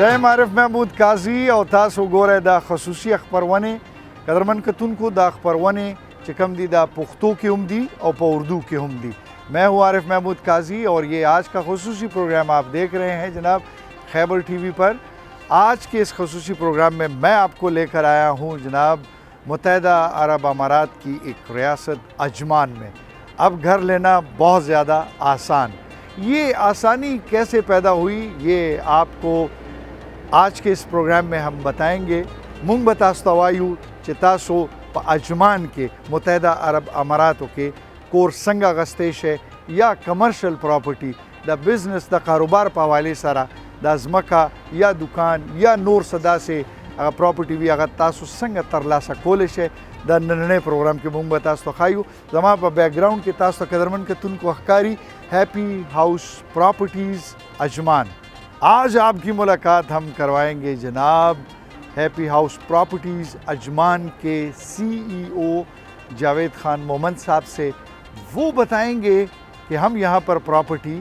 زه عارف محمود قاضي او تاسو ګورئ دا خصوصي خپرونې قدرمن کتونکو دا خپرونې چې کوم دي دا پښتو کې هم دي او په اردو کې هم دي. मैं हूँ आरिफ महमूद काजी और ये आज का खसूसी प्रोग्राम आप देख रहे हैं जनाब खैबर टीवी पर. आज के इस खसूसी प्रोग्राम में मैं आपको लेकर आया हूँ जनाब मुत्तहिदा अरब अमारात की एक रियासत अजमान में. अब घर लेना बहुत ज़्यादा आसान. ये आसानी कैसे पैदा हुई ये आपको आज के इस प्रोग्राम में हम बताएंगे. मुंग बतास्तवायु चितासो अजमान के मुत्तहिदा अरब अमारातों के कोर संगा गस्तेश है या commercial property the business the कारोबार पे हवाले सारा द ज़मका या दुकान या नूर सदा से प्रॉपर्टी भी अगर तासु संग तरलासा कोलिश है द नन्हे प्रोग्राम के मुंग बतास तो खायू जमा पर बैकग्राउंड के तास तो कदरमन के तुन को अखकारी हैप्पी हाउस प्रॉपर्टीज़ अजमान. आज आपकी मुलाकात हम करवाएंगे जनाब हैप्पी हाउस प्रॉपर्टीज़ अजमान के CEO जावेद खान मोहम्मद साहब से. वो बताएंगे कि हम यहाँ पर प्रॉपर्टी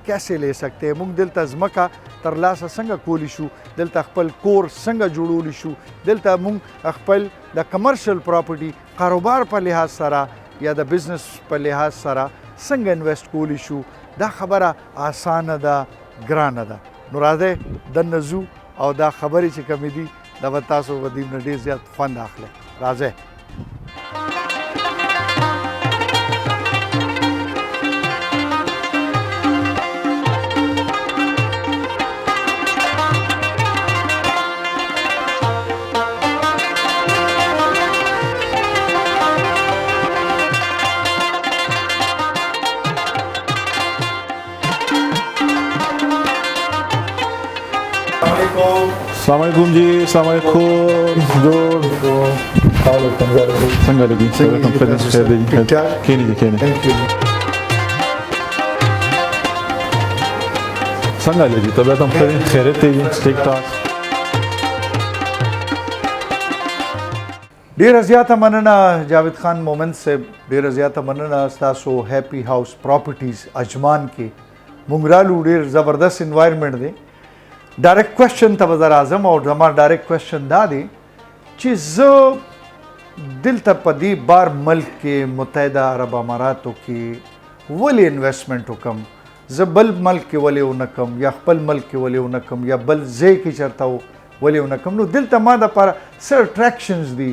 कैसे ले सकते हैं. मुंग दिलता ज़मका तरलासा संग कोलिशु दिलता अखपल कोर संग जुड़ोलिशु दिलता मुंग अखपल द कमर्शल प्रॉपर्टी कारोबार पर लिहाज सारा या द बिजनेस पर लिहाज सारा संग इन्वेस्ट कोलिशु दा खबरा आसान दा ग्रान दा नुरादे द नजू और दा खबरी ची कमीदी दा बतासो वदीम नडीर ज़्यादा फन दाखले राजे. Assalamualaikum ji, Assalamualaikum. Jor. Sangat lagi. Kini. Thank you. Sangat lagi. Tabiat हम खैरियत है ठीक ठाक. ډیر زیاته مننه جاوید خان مومند صاحب. ډیر زیاته مننه تاسو happy house properties Ajman کې مونږ ډیر زبردست انوایرنمنٹ دی. Direct question ته وزیر اعظم او زموږ direct question دا دی چې زه دلته په دې بار ملک کې متحده عرب اماراتو کې ولې انویسټمنټ وکم. زه بل ملک کې ولې ونکم یا خپل ملک کې ولې ونکم یا بل ځای کې چرته ولې ونکم. نو دلته ما د پر سر اټریکشنز دي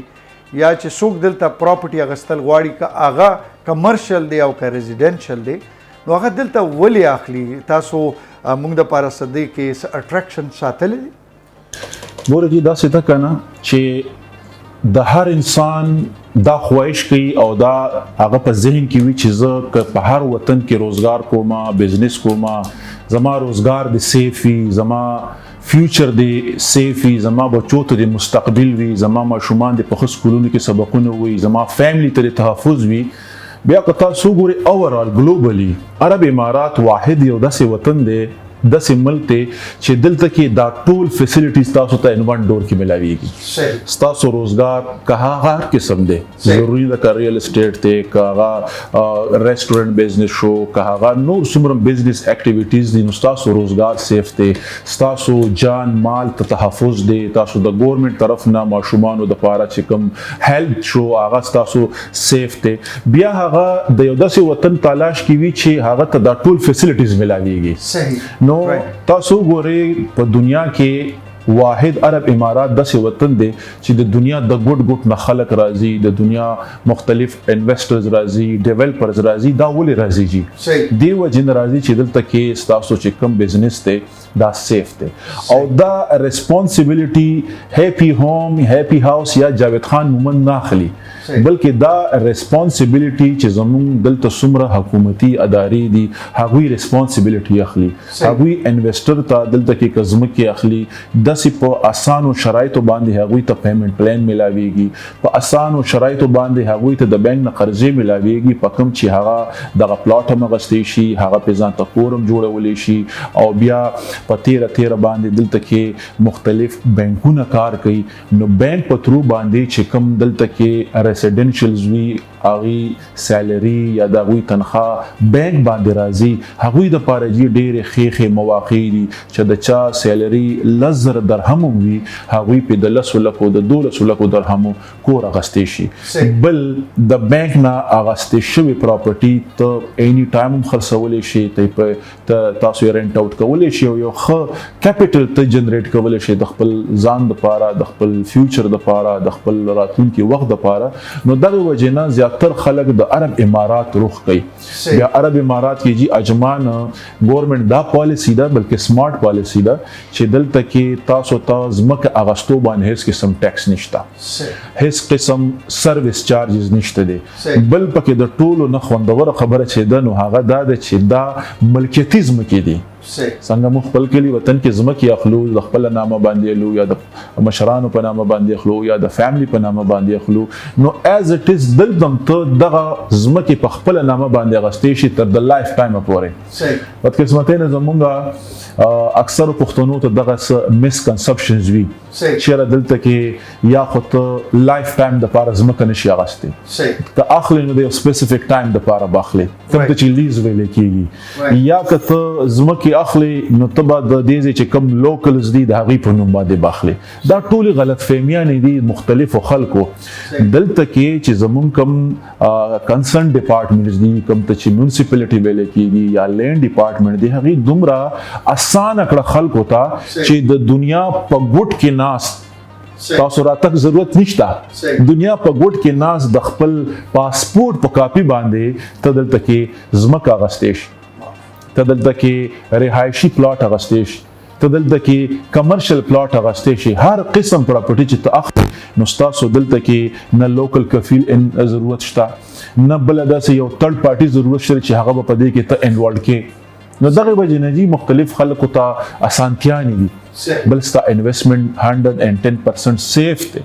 یا چې څوک دلته پراپرټي اغستل غواړي که هغه کمرشل دی او که ریزیډنشل دی نو هغه دلته ولې اخلي. تاسو موږ د پاره صدې کې اټریکشن ساتلې دي. ګوره جی داسې ده که نه چې د هر انسان دا خواهش کوي او دا هغه په ذهن کې وي چې زه که په هر وطن کې روزګار کوم بزنس کوم زما روزګار د سیف وي زما فیوچر دی سیف وي زما بچو ته د مستقبل وي زما ماشومان د په ښه سکولونو کې سبقونه وي زما فیملی ته د تحفظ وي. بیا که تاسو ګورئ اوورال ګلوبلی عرب امارات واحد یو داسې وطن دی داسې ملک دی چې دلته کې دا ټول فیسیلیټیز تاسو ته ان ون ډور کې ملاویږي. ستاسو روزګار که هغه هر قسم دی ضروري ده که ریل اسټیټ دی که هغه ریسټورنټ بزنس شو که هغه نور څومره بزنس اکټیویټیز دي نو ستاسو روزګار سیف دی. ستاسو جان مال ته تحفظ دی. تاسو د ګورنمنټ طرف نه ماشومانو دپاره چې کوم هیلپ شو هغه ستاسو سیف دی. بیا هغه د یو داسې وطن تلاش کې وي چې هغه ته دا ټول فیسیلیټیز ملاویږي. نو تاسو ګورئ په دنیا کې واحد عرب امارات داسې وطن دی چې د دنیا د ګوټ نه خلک راځي د دنیا مختلف انویسټرز راځي ډیولپرز راځي. دا ولې راځي جی دې وجې نه راځي چې دلته کې ستاسو چې کوم بزنس دی دا سیف دی او دا ریسپانسیبلټي happy home happy house या जावेद खान مومند نه اخلي بلکې دا ریسپانسیبلټي چې زموږ دلته څومره حکومتي ادارې دي هغوی ریسپانسیبلټي اخلي. هغوی انویسټر ته دلته کې ځمکې اخلي 10 داسې په اسانو شرایطو باندې هغوی ته پیمنٹ پلان ملاویږي، په اسانو شرایطو باندې هغوی ته د بانک نه قرضې ملاویږي، په کوم چې هغه دغه پلاټ هم اخیستی شي، هغه پې ځان ته کور هم جوړولی شي، او بیا په تیره باندې دلته کې مختلف بانکونه کار کوي. نو بانک په ترو باندې چې کوم دلته کې ریسیډنشلز وي هغوی سیلري یا د هغوی تنخواه بانک باندې راځي، هغوی دپاره جي ډېرې ښې مواقع دي چې د چا سیلري 10,000 درهم هم وي هغوی پې د 10 لکو د 12 لکو درهمو کور اخیستی شي. بل د بانک نه اخیستې شوې پراپرټي ته اینی ټایم هم خرڅولی شي، تاسو یې رینټ آوټ کولی شي او یو ښه کیپټل ته جنریټ کولی شي د خپل ځان دپاره، د خپل فیوچر دپاره، د خپل راتلونکي وخت دپاره. نو دغه وجې نه زیاتر خلک د عرب امارات رخ کوي. بیا عرب امارات کې جي اجمان ګورنمنټ دا پالیسی ده، بلکې سمارټ پالیسی ده چې دلته کې تاسو ته ځمکه اغستو باندې هیڅ قسم ټیکس نشته، هیڅ قسم سروس چارجز نشته دي. بل پکې د ټولو نه خوندوره خبره چې ده نو هغه دا ده چې دا ملکیتي ځمکې دي. څنګه موږ خپل کلي وطن کې ځمکې اخلو، د خپل نامه باندې اخلو یا د مشرانو په نامه باندې اخلو یا د فیملی په نامه باندې اخلو، نو ایز اټ از دلته هم ته دغه ځمکې په خپل نامه باندې اخیستی شي تر د لایف ټایم پورې. بدقسمتۍ نه زمونږ اکثرو پښتنو ته دغه څه مسکنسپشنز وي چېرې دلته کې یا خو ته لایف ټایم دپاره ځمکه نشي اخیستی، ته اخلي نو د یو سپیسیفیک ټایم دپاره به اخلي کوم ته چې لیز ویلی کېږي، یا که ته ځمکې اخلي نو ته به د دې ځای چې کوم لوکلز دي د هغوی په نوم باندې به اخلي. دا ټولې غلط فهمیانې دي مختلفو خلکو. دلته کې چې زمونږ کوم کنسرن ډپارټمنټس دي، کوم ته چې میونسپلټي ویلی کېږي یا لینډ ډپارټمنټ دی، هغوی دومره اسانه کړه خلکو ته چې د دنیا په ګوټ کې ناست تاسو راتګ ضرورت نشته. دنیا په ګوټ کې ناست د خپل پاسپورت په کاپي باندې ته دلته کې ځمکه اخیستی شي، ته دلته کې رهایشي پلاټ اخیستی شي، ته دلته کې کمرشل پلاټ اخیستی شي. هر قسم پراپرټي چې ته اخلي نو ستاسو دلته کې نه لوکل کفیل ضرورت شته، نه بله داسې یو تھرډ پارټي ضرورت شته چې هغه به په دې کې ته انوالډ کې. نو دغه وجې نه جي مختلف خلکو ته اسانتیانې دي. بل ستا انویسټمنټ 110% سیف دی،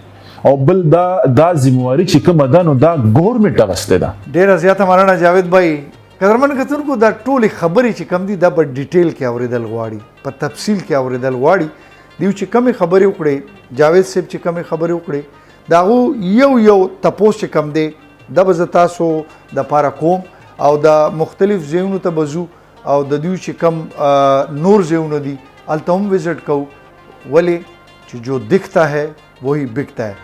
او بل دا ذمہواری چې کومه ده نو دا ګورنمنټ اخیستې ده. ډېره زیاته مننه جاوید بھائی. قدرمن کتونکو دا ټولې خبرې چې کوم دي دا په ډیټیل کې اورېدل غواړي، په تفصیل کې اورېدل غواړي. دیو چې کومې خبرې وکړې، جاوید صاحب چې کومې خبرې وکړې، د هغو یو تپوس چې کوم دی دا به زه تاسو دپاره کوم او د مختلف ځایونو ته به ځو او د دوی چې کوم نور ځایونه دي هلته هم وزټ کوو، ولې چې جو دکھتا ہے وہی بکتا ہے.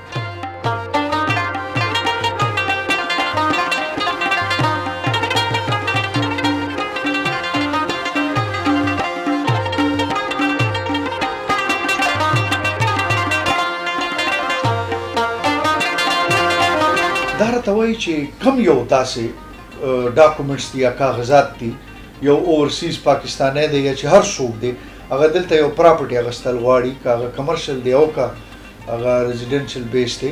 دا راته وایي چې کوم یو داسې ډاکومنټس دي یا کاغذات دي یو اوورسیز پاکستانی دی یا چې هر څوک دی هغه دلته یو پراپرټي اخیستل غواړي، که هغه کمرشل دی او که هغه ریزیډنشل بیس دی،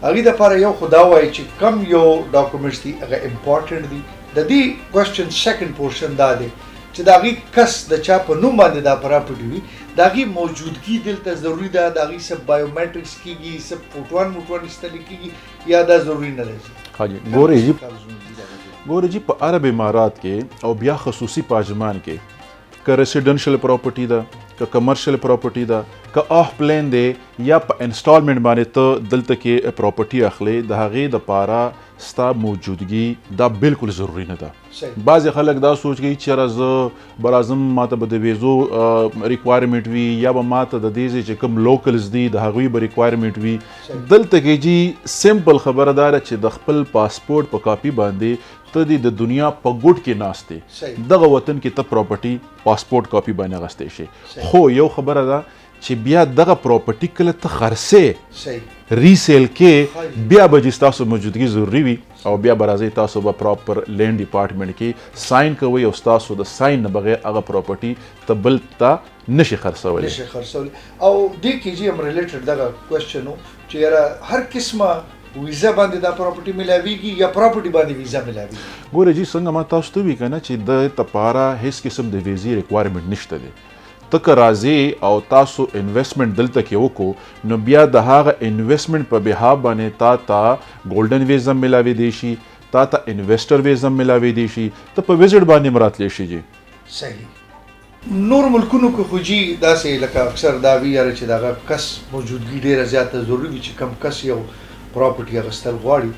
هغوی دپاره یو خو دا وایي چې کوم یو ډاکومنټس دي هغه امپارټنټ دي. د دې کوېسچن سیکنډ پورشن دا دی چې د هغوی کس د چا په نوم باندې دا پراپرټي وي د هغوی موجودګي دلته ضروري ده، د هغوی څه بایومیټرکس کېږي، څه فوټوان ایستلی کېږي یا دا ضروري نه دی. ګورې جي په عرب امارات کې او بیا خصوصي په اجمان کې که ریسیډنشل پراپرټي ده، که کمرشل پراپرټي ده، که آف پلین دی یا په انسټالمنټ باندې ته دلته کې پراپرټي اخلي، د هغې دپاره ستا موجودګي دا بالکل ضروري نه ده. بعضې خلک دا سوچ کوي چېرې زه به راځم ماته به د ویزو ریکوایرمنټ وي یا به ماته د دې ځای چې کوم لوکلز دي د هغوی به ریکوایرمنټ وي. دلته کې جي سمپل خبره دا ده چې د خپل پاسپورټ په کاپي باندې ته د دنیا په ګوټ کې ناست دی، دغه وطن کې ته پراپرټي پاسپورټ کاپي باندې اخیستی شي. خو یو خبره ده چې بیا دغه پراپرټي کله ته خرڅې ریسیل کې بیا به چې ستاسو موجودګي ضروري وي او بیا به راځئ تاسو به پراپر لینډ ډپارټمنټ کې ساین کوئ او ستاسو د ساین نه بغیر هغه پراپرټي ته بل ته نشي خرڅولی. او دې کې چې هم ریلیټډ دغه کوېسچن و چې یاره هر قسمه ویزا باندې دا پراپرټي ملاویږي یا پراپرټي باندې ویزا ملاویږي؟ ګوره جي څنګه ما تاسو ته وی کنه چې د تپاره هیڅ قسم د ویزې ریکوایرمنټ نشته دی. ته که راځې او تاسو انویسټمنټ دلته کې وکړو نو بیا د هغه انویسټمنټ په بها باندې تا ته ګولډن ویزا ملاوېدی شي، تا ته انویسټر ویزا ملاوېدی شي، ته په ویزټ باندې هم راتلی شي جی. صحیح. نور ملکونو کې خو جی داسې لکه اکثر دا وی یاره چې دغه کس موجودګي ډېره زیاته ضروري وي چې کم کس یو پراپرټي اخیستل غواړي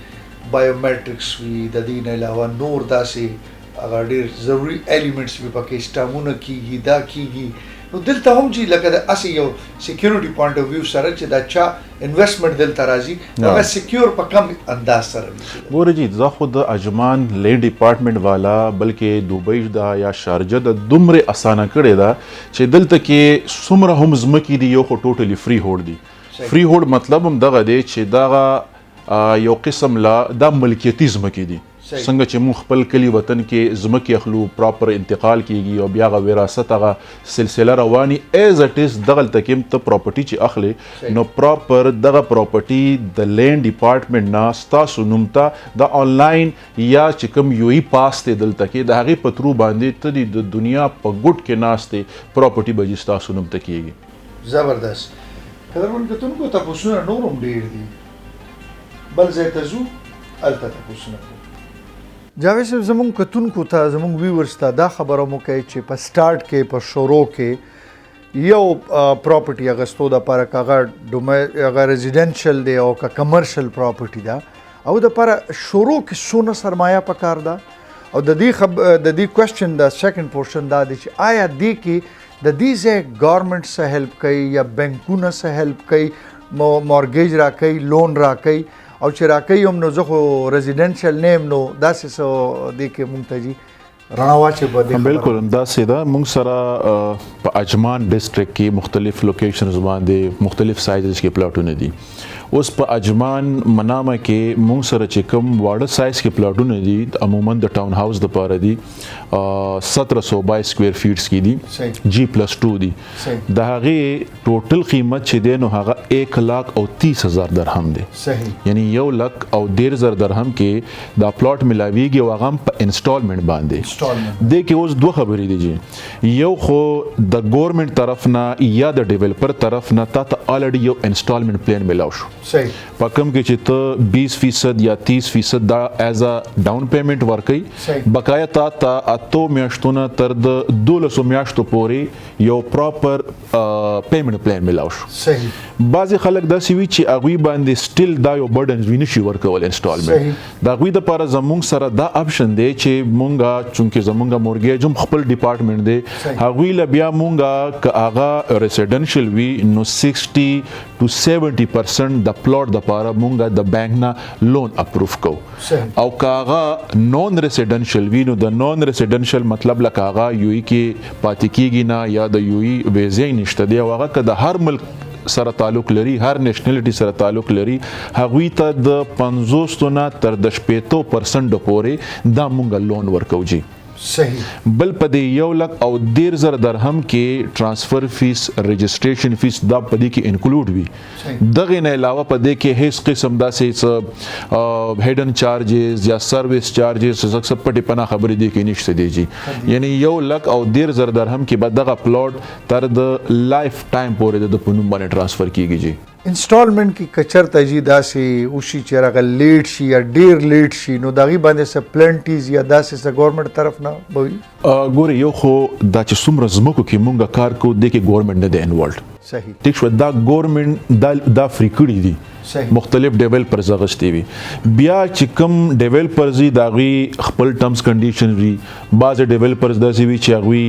بایومیټرکس وي، د دې نه علاوه نور داسې هغه ډېر ضروري ایلیمنټس وي پکې سټامونه کېږي دا کېږي. نو دلته هم چې لکه د اسې یو سکیورټي پوینټ اف ویو سره چې دا چا انویسټمنټ دلته راځي هغه سکیور په کم انداز سره وي. ګوره جی زه خو د اجمان لینډ ډپارټمنټ والا بلکې دوبۍ دا یا شارجه د دومره اسانه کړې ده چې دلته کې څومره هم ځمکې دي یو خو ټوټلی فری هولډ دي. فری هولډ مطلب هم دغه دی چې دغه یو قسم لا دا ملکیتي ځمکې دي څنګه چې موږ خپل کلی وطن کې ځمکې اخلو پراپر انتقال کیږي او بیا هغه وراثت هغه سلسله رواني ایز اټ از دغلته کې ته پراپرټي چې اخلي نو پراپر دغه پراپرټي د لینډ ډپارټمنټ نه ستاسو نوم ته د آنلاین یا چې کوم یو ای پاس دی دلته کې د هغې په ترو باندې ته د دنیا په ګوټ کې ناستې پراپرټي به جي ستاسو نوم ته کیږي. زبردست. قدرمن کتونکو تپوسونه نور هم ډېر دي، بل ځای ته ځو هلته تپوسونه کوو. جاوید صاحب زمونږ کتونکو ته زمونږ ویورز ته دا خبره مو کوي چې په سټارټ کې په شروع کې یو پراپرټي اخیستو دپاره که هغه ریزیډنشل دی او که کمرشل پراپرټي ده او دپاره شروع کې څونه سرمایه پکار ده او د دې کوېسچن د سیکنډ پورشن دا دی چې آیا دې کې د دې ځای ګورنمنټ څه هیلپ کوي یا بینکونه څه هیلپ کوي، مارګیج راکوي، لون راکوي او چې راکوي هم نو زه خو ریزیډنشل نه یم نو داسې څه دې کې مونږ ته جي رڼا واچوي په دې. بالکل همداسې ده. موږ سره په اجمان ډسټرکټ کې مختلف لوکیشنز باندې مختلف سایزز کې پلاټونه دي. اوس په اجمان منامه کې موږ سره چې کوم واړه سایز کې پلاټونه دي عموما د ټاون هاوس دپاره دي 1700 سکویر فیټس کې دي G+2 دي. د هغې ټوټل قیمت چې دی نو هغه 1,30,000 درهم دی. یعنی 1,10,000 درهم کې دا پلاټ ملاویږي او هغه هم په انسټالمنټ باندې. دې کې اوس دوه خبرې دي جی، یو خو د ګورنمنټ طرف نه یا د ډیولپر طرف نه تا ته الریډي یو انسټالمنټ پلان ملاو شو په کوم کې چې ته 20% یا 30% دا ایز ا ډاون پیمنٹ ورکړي، بقایا تا 8 میاشتونه تر د 12 میاشتو پورې یو پراپر پیمنٹ پلان ملاو شو. بعضې خلک داسې وي چې هغوی باندې سټیل دا یو برډن وي نشي ورکول انسټالمنټ. د هغوی دپاره زموږ سره دا آپشن دی چې مونږه چونکې زمونږه مورګیج هم خپل ډپارټمنټ دی هغوی له بیا مونږه که هغه ریسیډنشل وي نو 60 to 70% د پلاټ دپاره مونږه د بانک نه لون اپروف کوو او که هغه نون ریسیډنشل وي نو د نون ریسیډنشل مطلب لکه هغه یو ای کې پاتې کیږي نه یا د یو ای ویزې نشته دی او هغه که د هر ملک سره تعلق لري، هر نیشنلټي سره تعلق لري، هغوی ته د 50 نه تر د 60% پورې دا مونږه لون ورکو جی. صحیح. بل په دې 1,10,000 درهم کې ټرانسفر فیس، رجسټریشن فیس دا په دې کې انکلوډ وي. دغه نه علاوه په دې کې هیڅ قسم داسې هیډن چارجز یا سرویس چارجز څه پټې پناه خبرې دې کې نشته دی جی. یعنی 1,10,000 درهم کې به دغه پلاټ تر د لایف ټایم پورې د پونوم باندې ټرانسفر کیږي جی. انسټالمنټ کې کچرته جی داسې وشي چې هغه لیټ شي یا ډیر لیټ شي نو د هغې باندې څه پلنټیز یا داسې څه ګورنمنټ طرف نه به وي؟ ګورې یو خو دا چې څومره ځمکو کې مونږه کار کوو دې کې ګورنمنټ نه دی انوالډ. صحیح. ټیک شو. دا ګورنمنټ دا فری کړي دي مختلف ډیولپرز اغوستي وي. بیا چې کوم ډیولپرز دي د هغوی خپل ټرمز کنډیشن وي. بعضې ډیولپرز داسې وي چې هغوی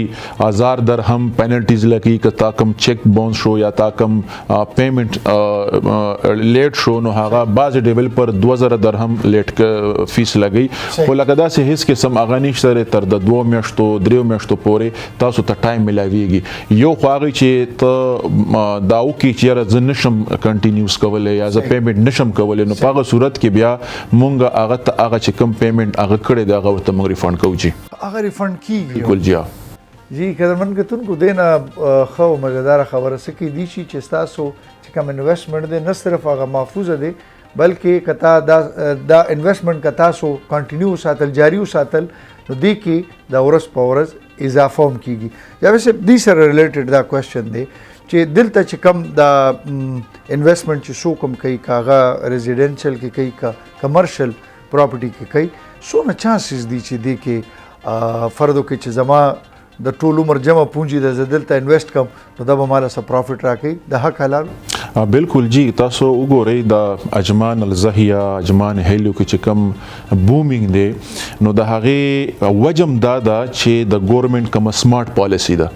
1000 درهم پینلټیز لګي که تا کوم چیک باونس شو یا تا کوم پیمنٹ لیټ شو نو هغه بعضې ډیولپر 2000 درهم لیټ فیس لګي. خو لکه داسې هیڅ قسم هغه نشته تر د 2 میاشتو 3 میاشتو پورې تاسو ته ټایم ملاویږي. یو خو هغوی چې ته دا وکړي چې یاره زه نشم کنټینیوس کولی یا زه پیمنٹ نشم کولی نو په هغه صورت کې بیا مونږ هغه ته هغه چې کوم پیمنٹ هغه کړی دی هغه ورته مونږ ریفنډ کوو جی. هغه ریفنډ کیږي؟ بالکل جی. جی قدرمن کتونکو دې نه ښه مزیداره خبره څه کیدی شي چې ستاسو چې کوم انویسټمنټ دی نه صرف هغه محفوظه دی بلکې که تا دا انویسټمنټ که تاسو کنټینیو ساتل، جاري وساتل نو دې کې د ورځ په ورځ اضافه هم کیږي جاوید صاحب دې سره ریلیټډ دا کوېسچن دی چې دلته چې کم دا انویسټمنټ چې څوک هم کوي که هغه ریزیډنشل کې کوي که کمرشل پراپرټي کې کوي څونه چانسز دي چې دې کې فرض وکړي چې زما د ټول عمر جمع پونجي د زه دلته انویسټ کم نو دا به ماله څه پروفټ راکوي د حق حلال بالکل جی تاسو وګورئ د اجمان الزهیه اجمان هیلو کې چې کم بومینګ دی نو د هغې وجم دا ده چې د ګورنمنټ کومه سمارټ پالیسي ده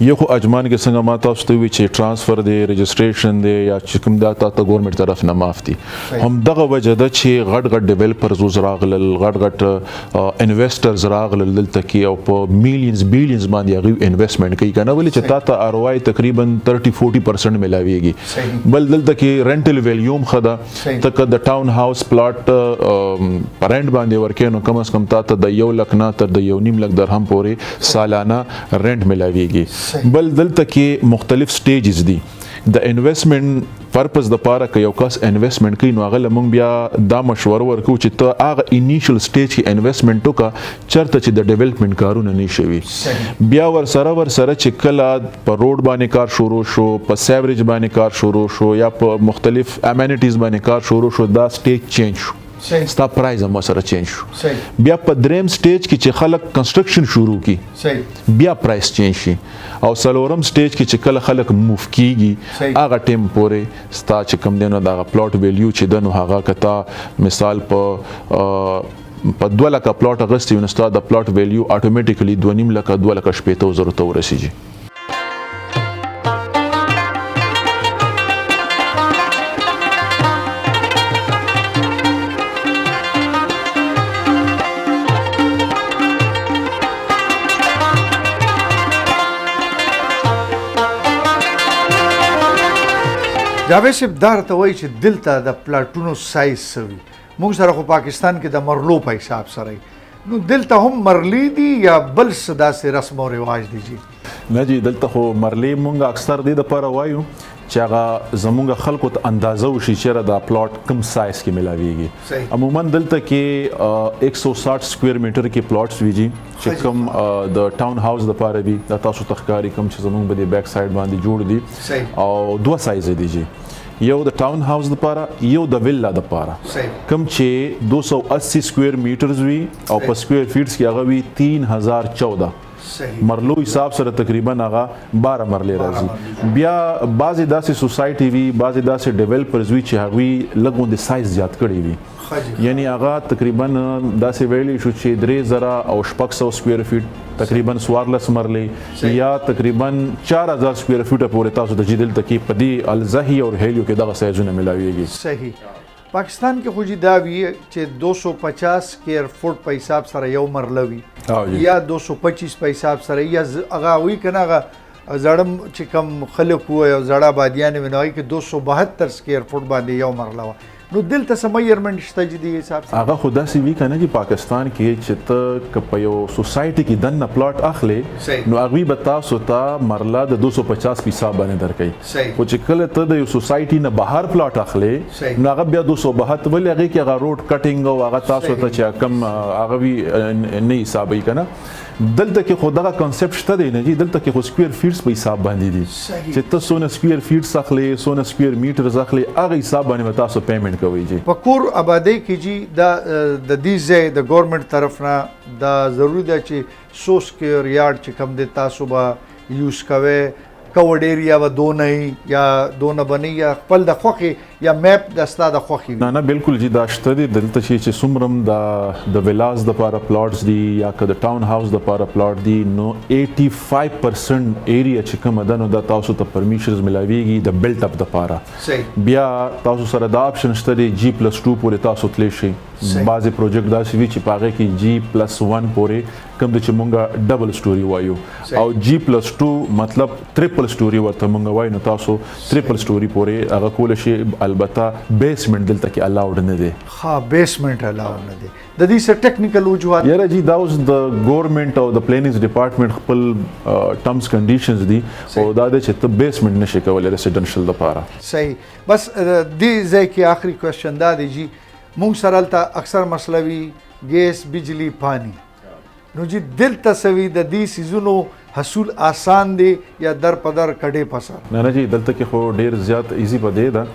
یو خو اجمان کې څنګه ما تاسو ته وی چې ټرانسفر دی رجسټریشن دی یا چې کوم دا ته ګورنمنټ طرف نه معاف دي هم دغه وجه ده چې غټ غټ ډیولپرز راغلل غټ غټ انویسټرز راغلل دلته کې او په میلیونز بیلیونز باندې هغوی انویسټمنټ کوي که نه ولې چې تا ته آر او آی تقریبا 30-40% ملاویږي بل دلته کې رینټل ویلیوم ښه ده ته که د ټاون هاوس پلاټ په رینټ باندې ورکې نو کم از کم تا ته د 1 لک نه تر د 1.5 لک درهم پورې سالانه رینټ ملاویږي بل دلته کې مختلف سټیجز دي د انویسټمنټ پرپز د پاره که یو کس انویسټمنټ کوي نو هغه لمونږ بیا دا مشوره ورکو چې ته هغه انیشل سټیج کې انویسټمنټ وکړه چرته چې د ډیولپمنټ کارونه نه شوي بیا ورسره چې کله په روډ باندې کار شروع شو په سیوریج باندې کار شروع شو یا په مختلف امینټیز باندې کار شروع شو دا سټیج چینج شو ستا پرایز هم سره چینج شو بیا په دریم سټیج کې چې خلک کنسټرکشن شروع کی بیا پرایس چینج شي او څلورم سټیج کې چې کله خلک موف کیږي هغه ټیم پورې ستا چې کم دی نو دغه پلاټ ویلیو چې ده نو هغه کتا مثال په 2 لکه پلاټ اغستی نو ستا د پلاټ ویلیو اټومیټیکلی 2.5 لکه 2 لکه شپېته زرو ته ورسیږي جاوید صاحب دا راته وایي چې دلته د پلاټونو سایز څه وي موږ سره خو پاکستان کې د مرلو په حساب سره نو دلته هم مرلي دي یا بل څه داسې رسم او رواج دي جی نه جی دلته خو مرلي مونږ اکثر دې دپاره وایو چې هغه زمونږ خلکو ته اندازه وشي چېرې دا پلاټ کم سایز کې ملاویږي عموما دلته کې 160 سکویر میټر کې پلاټس وي جی چې کوم د ټاون هاوس دپاره وي دا تاسو ته ښکاري کوم چې زمونږ به د بیک سایډ باندې جوړ دي او 2 سایز دي جی یو د ټاون هاوس دپاره یو د ویلا دپاره کوم چې 280 سکویر میټرز وي او په سکویر فیټس کې هغه وي 3014 مرلو حساب سره تقریبا هغه 12 مرلې راځي بیا بعضې داسې سوسایټي وي بعضې داسې ډیولپرز وي چې هغوی لږ غوندې سایز زیات کړی وي یعنی هغه تقریبا داسې ویلی شو چې 3000 او 600 سکویر فیټ تقریبا 14 مرلې یا تقریبا 4000 سکویر فیټه پورې تاسو د جدل تکي په دې الزهي او هیلیو کې دغه سایزونه ملاویږي صحیح پاکستان کې خو دا وی چې 250 سکویر فوټ په حساب سره یو مرله وي یا 225 په حساب سره یا هغه وی کنه هغه زړم چې کم خلک وو او زړه بادیان وینای کې 272 سکویر فوټ باندې یو مرله و نو دلته څه میجرمنټ شته چې دې حساب سره هغه خو داسې وي که نه چې پاکستان کې چې ته که په یو سوسایټي کې دننه پلاټ اخلې نو هغوی به تاسو ته مرله د 250 په حساب باندې درکوي خو چې کله ته د یو سوسایټي نه بهر پلاټ اخلې نو هغه بیا 272 ولې هغې کې هغه روډ کټینګ او هغه تاسو ته چې کم هغه وي نه حسابوي که نه دلته کې خو دغه کانسپټ شته دی نه جی دلته کې خو سکویر فیټس په حساب باندې دي چې ته څونه سکویر فیټس اخلې څونه سکویر میټرز اخلې هغه حساب باندې به تاسو پیمنټ کوئ جی په کور آبادۍ کې جی دا د دې ځای د ګورنمنټ طرف نه دا ضروري ده چې 100 سکویر یارډ چې کم دی تاسو به یوز کوئ کورډ ایریا و دونه یا دونه بنی یا خپل د خوښې یا میپ د ستا د خوښې نه بالکل جی دا شته دي دلته چې څومره د ویلاز دپاره پلاټس دي یا که د ټاون هاوس دپاره پلاټ دي نو 85% ایریا چې کومه ده نو دا تاسو ته پرمیشنز ملاویږي د بلټ اپ دپاره بیا تاسو سره دا آپشن شته دی G+2 پورې تاسو تللی شئ بعضې پروجیکټ داسې وي چې په هغې کې G+1 پورې کوم دی چې مونږ ډبل سټوري وایو او G+2 مطلب ټریپل سټوري ورته مونږ وایو نو تاسو ټریپل سټوري پورې هغه کولی شي البته بیسمنټ دلته کې الاوډ نه دی ها بیسمنټ الاوډ نه دی د دې څه ټیکنیکل وجوهات یاره جی دا اوس د ګورنمنټ او د پلانینګ ډپارټمنټ خپل ټرمز کنډیشنز دي او دا دی چې ته بیسمنټ نشي کولی ریسیډنشل دپاره صحیح بس دې ځای کې آخري کوېسچن دا دی جی مونږ سره هلته اکثر مسله وي ګیس بجلی پانی نو جی دلته سوي د دې سیزونو حصول آسان دی یا در پدر کډې پسر نه جی دلته کې خو ډیر زیات ایزی پدې ده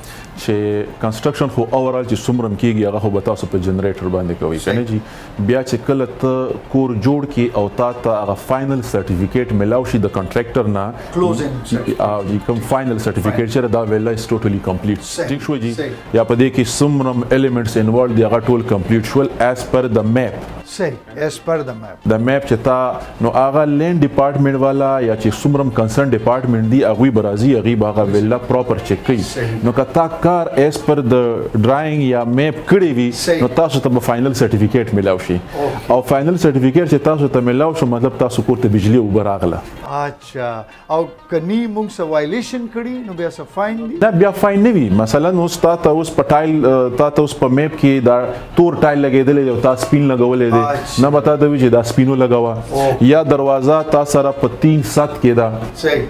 چې کنسټرکشن خو اوورال چې څومره کېږي هغه خو به تاسو په جنریټر باندې کوي کنه جی بیا چې کله ته کور جوړ کې او ته هغه فائنل سرټیفیکیټ ملاو شي د کنټراکټر نه کلوزینګ او جی کوم فائنل سرټیفیکیټ چې دا ویلا از ټوټلی کمپلیټ ٹھیک شو جی یا په دې کې څومره ایلیمنټس انوالو دی هغه ټول کمپلیټ شول ایز پر د میپ صحیح ایز پر د میپ د میپ چې تا نو هغه لینډ ډپارټمنټ والا یا چې څومره کنسرن ډپارټمنټ دی هغه برازي هغه هغه ویلا پراپر چک کوي نو کتا کار ایز پر د ډرایینګ یا میپ کړی وي نو تاسو ته فائنل سرټیفیکیټ ملاو شي او فائنل سرټیفیکیټ چې تاسو ته ملاو شو مطلب تاسو کور ته بجلی اوبر راغله اچھا او کني موږ څه وایلیشن کړي نو بیا څه فاین دی دا بیا فاین نه وي مثلا اوس تا اوس په ټایل تا اوس په میپ کې دا تور ټایل لګېدلې او تا سپین لګولې دی نه بتا دوی چې دا سپینو لګاوه یا دروازه تا سره په 3-7 کې دا صحیح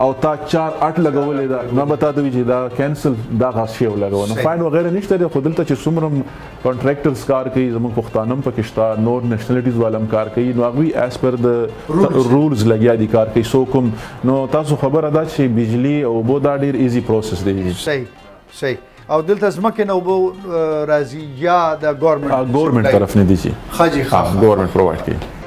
او تا 4-8 لګولې دا نه بتا دوی چې دا کینسل دا غاښ شی لګاوه نو فاین وغیرہ نشته دی خو دلته چې څومره کنټراکټرز کار کوي زموږ پښتانم پکې شته نور نېشنلټیز والم کار کوي نو هغه ایز پر د رولز لګیا دي کار کوي سو کوم نو تاسو خبره ده چې بجلی او بو دا ډیر ایزی پروسس دی صحیح او دلته ځمکې نه اوبه راځي یا د ګورنمنت طرف نه دي چې خاجي ګورنمنت پرووایډ کوي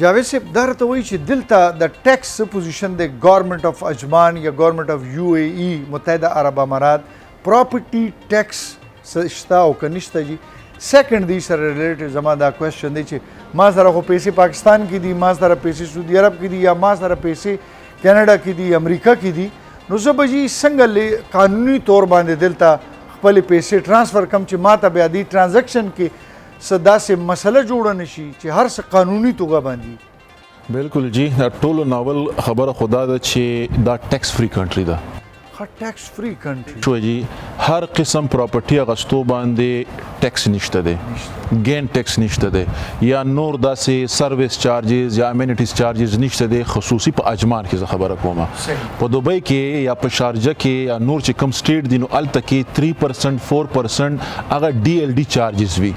جاوید صاحب دا راته وایي چې دلته د ټیکس پوزیشن د ګورنمنټ اف عجمان یا ګورنمنټ اف یو اے ای متحده عرب امارات پراپرټي ټیکس شته او که نشته جي سیکنډ دی سره ریلیټډ زما دا کوېسچن دی چې ما سره خو پیسې پاکستان کې دي ما سره پیسې سعودي عرب کې دي یا ما سره پیسې کینیډا کې دي امریکا کې دي نو زه به جي څنګه قانوني طور باندې دلته خپلې پیسې ټرانسفر کم چې ما ته بیا دې ټرانزیکشن کې څه داسې مسله جوړه نه شي چې هر څه قانوني توګه باندې بالکل جی دا ټولو ناول خبره خدا ده چې دا ټیکس فری کنټری ده ټیکس فری کنټری شو جی هر قسم پراپرټي اغستو باندې ټیکس نشته دی ګین ټیکس نشته دی یا نور داسې سرویس چارجز یا امینټیز چارجز نشته دی خصوصي په اجمان کې خبره کومه په دوبۍ کې یا په شارجه کې یا نور چې کم سټیټ دی نو الته کې 3% 4% هغه ډي ایل ډي چارجز وي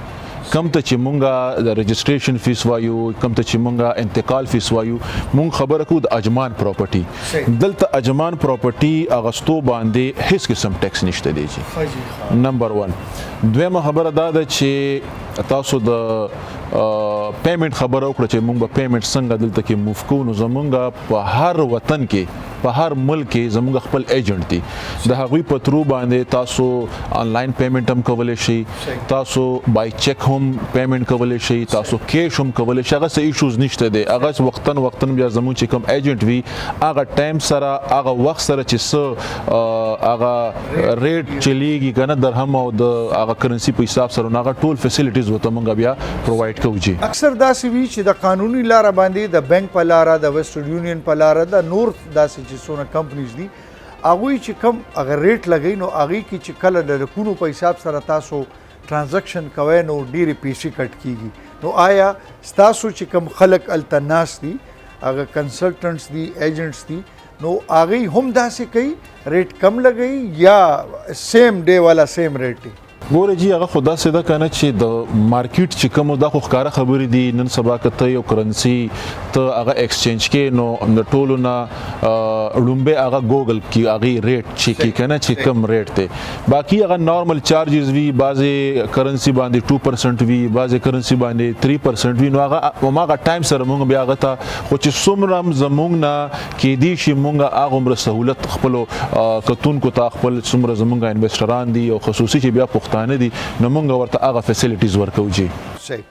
کم ته چې مونږه د رجسټریشن فیس وایو کم ته چې مونږه انتقال فیس وایو مونږ خبره کوو د اجمان پراپرټي دلته اجمان پراپرټي اغستو باندې هیڅ قسم ټیکس نشته دی چې نمبر 1 دویمه خبره دا ده چې تاسو د پیمنٹ خبره وکړه چې مونږ به پیمنٹ څنګه دلته کې موف کوو نو زمونږ په هر وطن کې په هر ملک کې زموږ خپل ایجنټ دي د هغوی په ترو باندې تاسو آنلاین پیمنٹ هم کولی شئ تاسو بای چک هم پیمنٹ کولی شئ تاسو کیش هم کولی شئ هغه څه ایشوز نشته دی هغه وختن بیا زموږ چې کوم ایجنټ وي هغه ټایم سره هغه وخت سره چې څه هغه ریټ چلیږي که نه درهم او د هغه کرنسي په حساب سره هغه ټول فیسیلیټیز ورته موږ بیا پرووایډ کوو جی اکثر داسې وي چې د قانوني لاره باندې د بینک په لاره د ویسټرن یونین په لاره د نور داسې چې څونه کمپنیز دي هغوی چې کم هغه ریټ لګوي نو هغې کې چې کله د رقمونو په حساب سره تاسو ټرانزیکشن کوئ نو ډېرې پیسې کټ کیږي نو آیا ستاسو چې کم خلک هلته ناست دي هغه کنسلټنټس دي ایجنټس دي نو هغوی هم داسې کوي ریټ کم لګوي یا سیم ډے والا سیم ریټ دی ګوره جی هغه خو داسې ده که نه چې د مارکیټ چې کومو دا خو ښکاره خبرې دي نن سبا که ته یو کرنسي ته هغه ایکسچینج کې نو د ټولو نه لومبی هغه ګوګل کې هغې ریټ چې کې که نه چې کم ریټ دی باقي هغه نارمل چارجز وي بعضې کرنسي باندې 2% وي بعضې کرنسي باندې 3% وي نو هغه هماغه ټایم سره مونږ بیا هغه ته خو چې څومره هم زمونږ نه کیدی شي مونږ هغه عمره سهولت خپلو کتونکو ته خپل څومره زمونږ انویسټران دي او خصوصي چې بیا پښتانه دي نو مونږ ورته هغه فیسیلیټیز ورکوو جی صحیح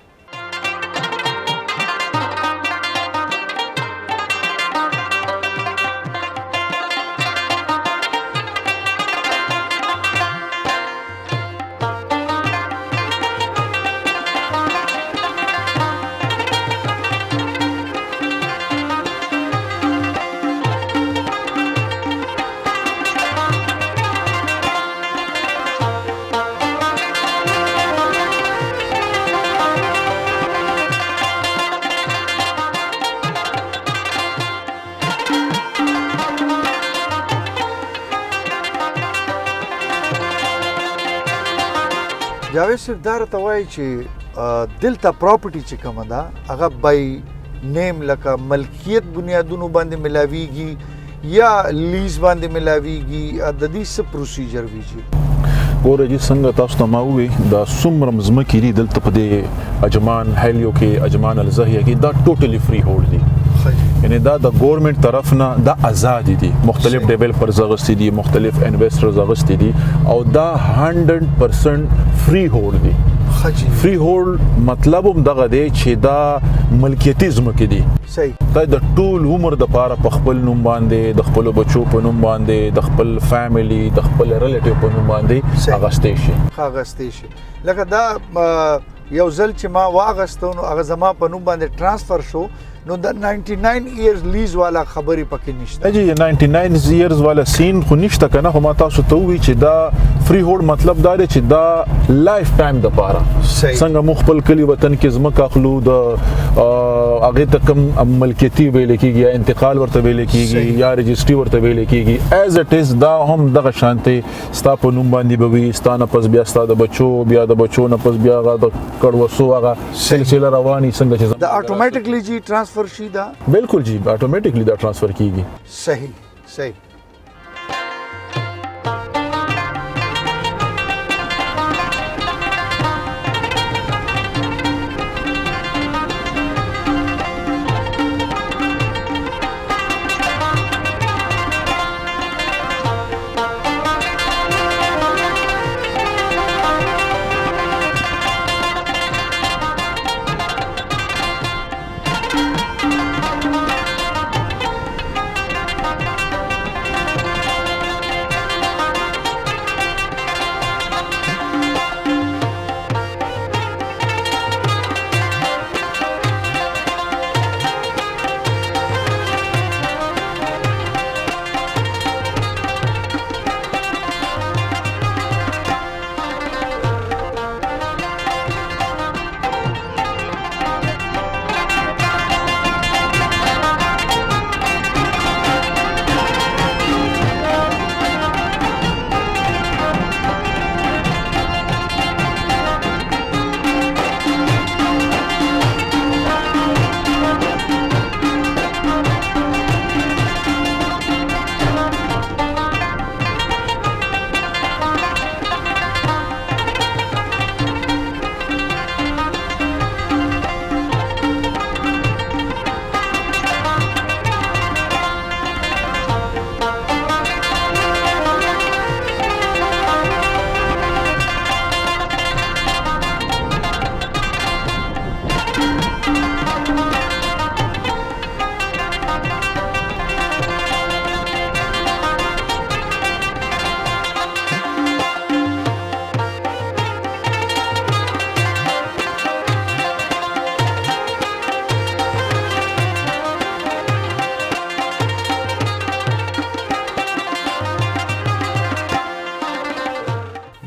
جاوید صاحب دا راته وایي چې دلته پراپرټي چې کومه ده هغه بای نیم لکه ملکیت بنیادونو باندې ملاویږي یا لیز باندې ملاویږي د دې څه پروسیجر وي چې ګوره جی څنګه تاسو ته ما ووې دا څومره مځمکې دي دلته په دې اجمان هیلیو کې اجمان الزهیه کې دا ټوټلی فری هولډ دي یعنی دا د ګورنمنت طرف نه دا آزاد دي مختلف ډیولپرز اغستی دي مختلف انویسټرز اغستی دي او دا 100% فری هولډ دي فری هولډ مطلب هم دغه دی چې دا ملکیتي ځمکې دي صحیح دا د ټول عمر د پاره په خپل نوم باندې د خپل بچو په نوم باندې د خپل فیملی د خپل ریلیټیو په نوم باندې اغستې شي لکه دا یو ځل چې ما واغستو نو هغه زما په نوم باندې ترانسفر شو نو د 99 ایئرز لیز والا خبرې پکې نشته جی 99 ایئرز والا سین خو نشته کنه خو ما تاسو ته وی چې دا فری هولډ مطلب دا دی چې دا لایف ټایم د پاره څنګه مخ خپل کلی وطن کې زمکه اخلو د هغه ته کم ملکیتي ویل کېږي یا انتقال ورته ویل کېږي یا رجسټری ورته ویل کېږي ایز اټ از دا هم دغه شانته ستا په نوم باندې به وي ستانه پس بیا ستا د بچو بیا د بچو نه پس بیا د کړوسو هغه سلسله رواني څنګه چې دا اتوماتیکلی جی ټرانسفر شي دا بالکل جی اتوماتیکلی دا ټرانسفر کیږي صحیح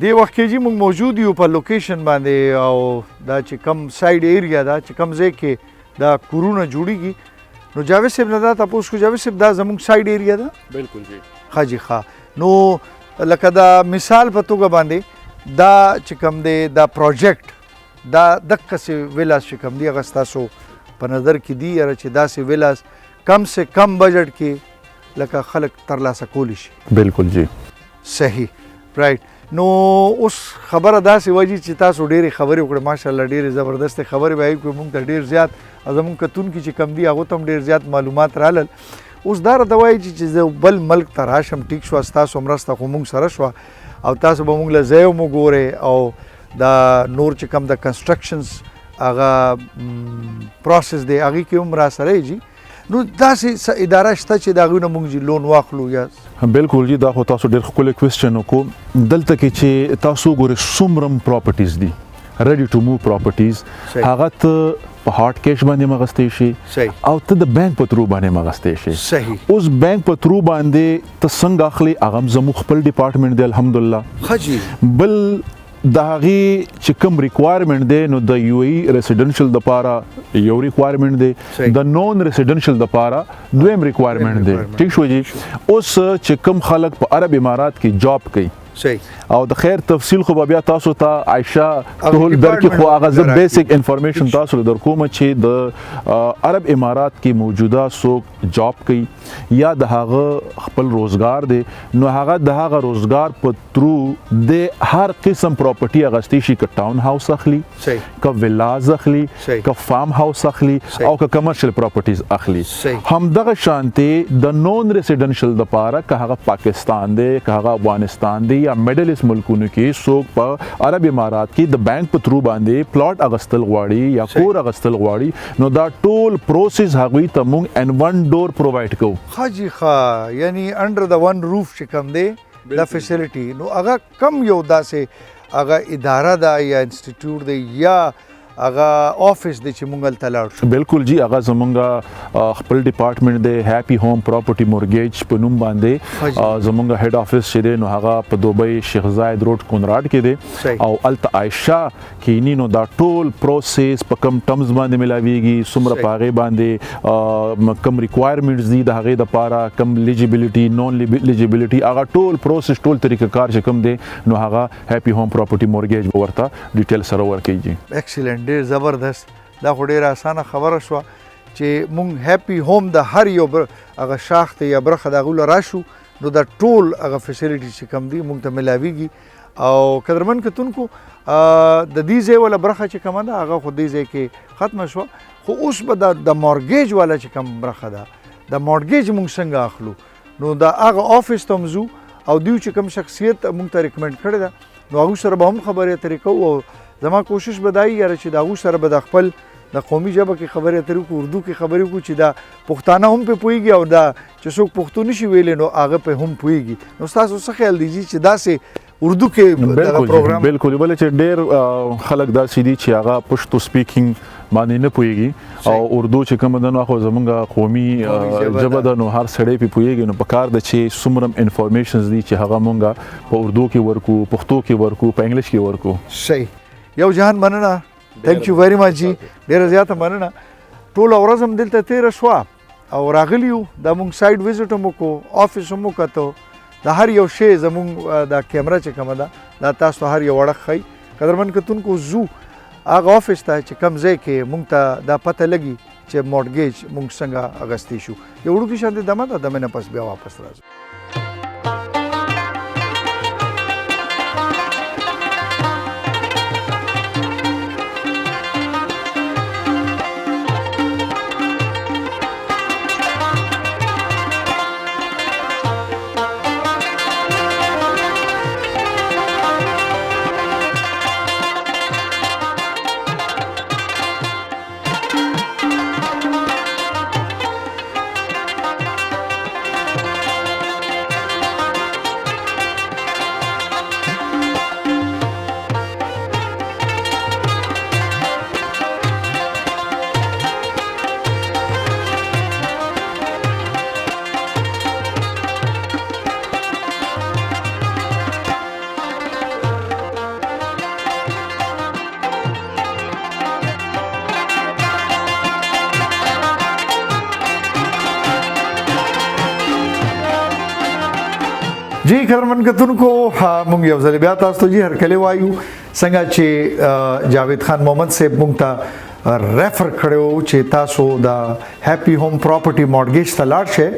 دی وخت کې چې موږ موجود یو په لوکیشن باندې او دا چې کم ساید ایریا دا چې کم ځای کې دا کورونه جوړیږي نو جاوید صاحب نه دا تاسو کو جاوید صاحب دا زموږ ساید ایریا ده بالکل جی خاجي خا نو لکه دا مثال په توګه باندې دا چې کم دی دا پروجیکټ دا دغه څه ویلاس چې کم دی هغه ستاسو په نظر کې دی یا چې داسې ویلاس کم سے کم بجټ کې لکه خلک ترلاسه کولی شي بالکل جی صحیح رائټ نو اوس خبره داسې وایي چې تاسو ډېرې خبرې وکړې ماشاءالله ډېرې زبردست خبرې به کوي موږ ته ډېر زیات زموږ کتونکي چې کم دي هغو ته هم ډېر زیات معلومات رالل اوس دا راته وایي چې زه بل ملک ته راشم ټیک شوه ستاسو مرسته خو موږ سره شوه او تاسو به موږ له ځای هم وګورئ او دا نور چې کم د کنسټرکشنز هغه پروسس دی هغې کې هم را سره یې جي نو داسې اداره شته چې د هغوی نه موږ لون واخلو یا بالکل جی دا خو تاسو ډېر ښکلی کوېسچن وکړو دلته کې چې تاسو ګورئ څومره پراپرټیز دي ریډي ټو موو پراپرټیز هغه ته په هارډ کیش باندې مغستې شي او ته د بانک په ترو باندې مغستې شي صحیح اوس بانک په ترو باندې ته څنګه اخلي هغه هم زموږ خپل ډپارټمنټ دی الحمدلله ښه جي بل د هغې چې کوم ریکوایرمنټ دی نو د یو ای ریسیډنشل دپاره یو ریکوایرمنټ دی د نون ریسیډنشل دپاره دویم ریکوایرمنټ دی ټیک شو جی اوس چې کوم خلک په عرب امارات کې جاب کوي صحیح او د خیر تفصیل خو به بیا تاسو ته عائشه ټول درکې خو هغه زه department بیسیک انفارمیشن تاسو له درکوم چې د عرب امارات کې موجوده څوک جاب کوي یا د هغه خپل روزګار دی نو هغه د هغه روزګار په ترو د هر قسم پراپرټي اغستی شي که ټاون هاوس اخلي صحیح که ولاز اخلي صحیح که فارم هاوس اخلي او که کمرشل پراپرټیز اخلي صحیح همدغه شانتي د نون ریسیډنشل د پاره که هغه پاکستان دی که هغه افغانستان دی یا میډل ایست ملکونو کې څوک په عرب امارات کې د بانک په ترو باندې پلاټ اغستل غواړي یا کور اغستل غواړي نو دا ټول پروسس هغوی ته مونږ ان ون ډور پرووایډ کوو خاجي خا یعنی انډر د ون روف چې کوم دی دا فیسیلیټي نو هغه کم یو داسې هغه اداره ده یا انسټیټیوټ دی یا هغه افیس دی چې مونږ هلته لاړ شو بالکل جی هغه زمونږ خپل ډپارټمنټ دی هیپی ہوم پراپرټي مورګیج په نوم باندې زمونږ هیډ افیس چې دی نو هغه په دوبۍ شیخ زاید روډ کونراډ کې دی او الته عائشه کینی نو دا ټول پروسس په کم ټرمز باندې ملاویږي څومره په هغې باندې کم ریکوایرمنټس دي د هغې دپاره کم لیجیبلیټي نون لیجیبلیټي هغه ټول پروسس ټول طریقه کار چې کوم دی نو هغه هیپی ہوم پراپرټي مورګیج به ورته ډیټیل سره ورکوي جی ایکسلنٹ ډېر زبردست دا خو ډېره اسانه خبره شوه چې مونږ هیپی ہوم د هر یو هغه شاخ ته یا برخه د هغو له راشو نو دا ټول هغه فیسیلیټي چې کوم دي مونږ ته میلاویږي او قدرمن کتونکو د دې ځای والا برخه چې کومه ده هغه خو دې ځای کې ختمه شوه خو اوس به د مارګیج والا چې کوم برخه ده د مارګیج مونږ څنګه اخلو نو د هغه افیس ته ځو او دیو چې کوم شخصیت مونږ ته ریکمنډ کړی ده نو هغوی سره به هم خبرې اترې کوو او زما کوشش به دا وي یاره چې د هغو سره به د خپل د قومي ژبه کې خبرې اترې وکړو اردو کې خبرې وکړو چې دا پښتانه هم پرې پوهېږي او دا چې څوک پښتو نشي ویلی نو هغه پرې هم پوهېږي نو ستاسو څه خیال دی چې داسې اردو کې دغه پروګرام بالکل بل چې ډېر خلک داسې دي چې هغه پښتو سپیکینګ باندې نه پوهېږي او اردو چې کومه ده نو خو زمونږ قومي ژبه ده نو هر سړی پرې پوهېږي نو په کار ده چې څومره انفارمیشنز دي چې هغه مونږ په اردو کې ورکو پښتو کې ورکو په انګلیش کې ورکو صحیح یو جهان مننه تھینک یو ویری مچ جی ډېره زیاته مننه ټوله ورځ هم دلته تېره شوه او راغلي یو دا مونږ سایډ وزټ هم وکړو افیس هم وکتو د هر یو شی زمونږ دا کیمره چې کومه ده دا تاسو هر یو اړخ ښایي قدرمن کتونکو زو هغه افیس ته چې کوم ځای کې مونږ ته دا پته لګي چې مارګیج مونږ څنګه اغستی شو یو وړوکې شانتې دمه ده دمه نه پس بیا واپس راځو جی قدرمن کتونکو مونږ یو ځل بیا تاسو ته جی هرکلی وایو څنګه چې جاوید خان محمد صاحب مونږ ته ریفر کړو چې تاسو د هیپی ہوم پراپرټي مارګیج ته لاړ شئ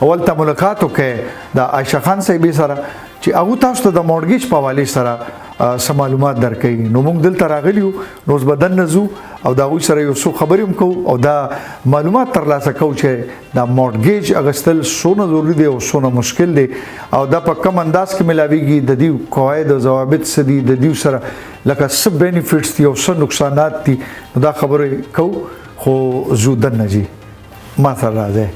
اول ته ملاقات وکړئ د عائشه خان صاحب سره چې هغه تاسو ته د مارګیج په حواله سره څه معلومات درکړي نو موږ دلته راغلیو نو اوس بدن نزو او دا غوي سره یو څو خبرې هم کوو او دا معلومات ترلاسه کوو چې دا مارګیج اغستل څونه ضروري دی او څونه مشکل دی او دا په کوم انداز کې ملاویږي د دې قواعد او ضوابط څه دي د دې سره لکه څه بینیفټس دي او څه نقصانات دي نو دا خبرې کوو خو زو دنه جی ما سره راځي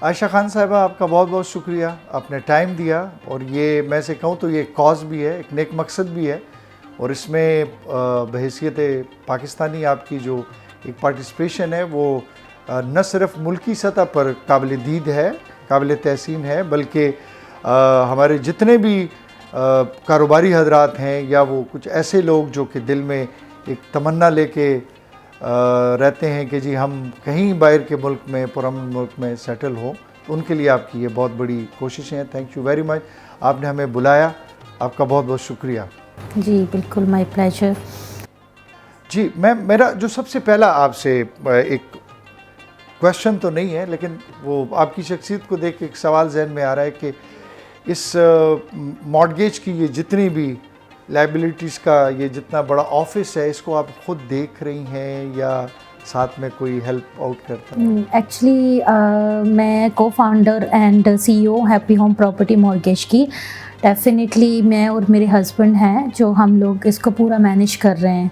आयशा खान साहिबा, आपका बहुत बहुत शुक्रिया, आपने टाइम दिया। और ये मैं से कहूँ तो ये कॉज भी है, एक नेक मकसद भी है, और इसमें बहैसियत पाकिस्तानी आपकी जो एक पार्टिसिपेशन है वो न सिर्फ मुल्की सतह पर काबिल दीद है, काबिल तहसीन है, बल्कि हमारे जितने भी कारोबारी हजरात हैं या वो कुछ ऐसे लोग जो कि दिल में एक तमन्ना लेके रहते हैं कि जी हम कहीं बाहर के मुल्क में, पुरअमन मुल्क में सेटल हो, तो उनके लिए आपकी ये बहुत बड़ी कोशिशें हैं। थैंक यू वेरी मच, आपने हमें बुलाया, आपका बहुत बहुत शुक्रिया। जी बिल्कुल, माय प्लेजर। जी मेरा जो सबसे पहला आपसे एक क्वेश्चन तो नहीं है, लेकिन वो आपकी शख्सियत को देख के एक सवाल जहन में आ रहा है कि इस मॉर्गेज की ये जितनी भी लाइबिलिटीज़ का ये जितना बड़ा ऑफिस है, इसको आप खुद देख रही हैं या साथ में कोई हेल्प आउट करता है? एक्चुअली मैं को founder and CEO happy Home Property mortgage की। डेफिनेटली मैं और मेरे हस्बैंड हैं जो हम लोग इसको पूरा मैनेज कर रहे हैं।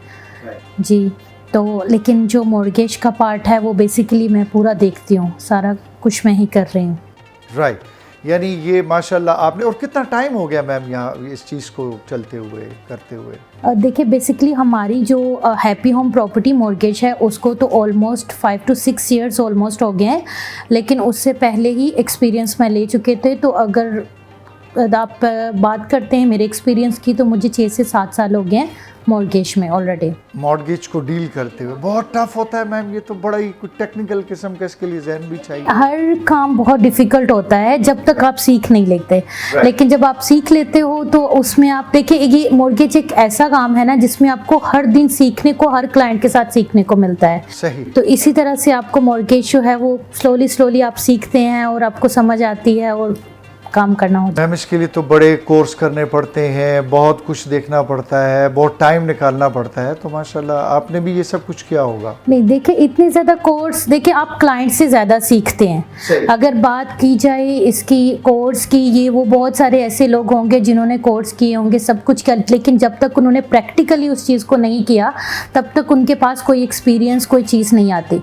जी, तो लेकिन जो मॉर्गेज का पार्ट है वो बेसिकली मैं पूरा देखती हूँ, सारा कुछ मैं ही कर रही हूँ। राइट, यानी ये माशाल्लाह आपने, और कितना टाइम हो गया मैम यहाँ इस चीज़ को चलते हुए, करते हुए? देखिए बेसिकली हमारी जो हैप्पी होम प्रॉपर्टी मॉर्गेज है उसको तो ऑलमोस्ट 5 to 6 years ऑलमोस्ट हो गए हैं, लेकिन उससे पहले ही एक्सपीरियंस मैं ले चुके थे। तो अगर आप बात करते हैं मेरे एक्सपीरियंस की, तो मुझे 6 से 7 साल हो गए हैं मॉर्गेज में ऑलरेडी। मॉर्गेज को डील करते हुए बहुत टफ होता है मैम, ये तो बड़ा ही कुछ टेक्निकल किस्म का इसके लिए जहन भी चाहिए। हर काम बहुत डिफिकल्ट होता है जब तक आप सीख नहीं लेते, लेकिन जब आप सीख लेते हो तो उसमें आप देखिए, ये मॉर्गेज एक ऐसा काम है ना जिसमें आपको हर दिन सीखने को, हर क्लाइंट के साथ सीखने को मिलता है। सही। तो इसी तरह से आपको मॉर्गेज जो है वो स्लोली आप सीखते हैं और आपको समझ आती है और काम करना होता है। मैम इसके लिए तो बड़े कोर्स करने पड़ते हैं, बहुत कुछ देखना पड़ता है, बहुत टाइम निकालना पड़ता है, तो माशाल्लाह आपने भी ये सब कुछ किया होगा। नहीं देखिए, इतने ज़्यादा कोर्स, देखिए आप क्लाइंट से ज़्यादा सीखते हैं। अगर बात की जाए इसकी कोर्स की, ये वो बहुत सारे ऐसे लोग होंगे जिन्होंने कोर्स किए होंगे, सब कुछ किया, लेकिन जब तक उन्होंने प्रैक्टिकली उस चीज़ को नहीं किया तब तक उनके पास कोई एक्सपीरियंस, कोई चीज़ नहीं आती।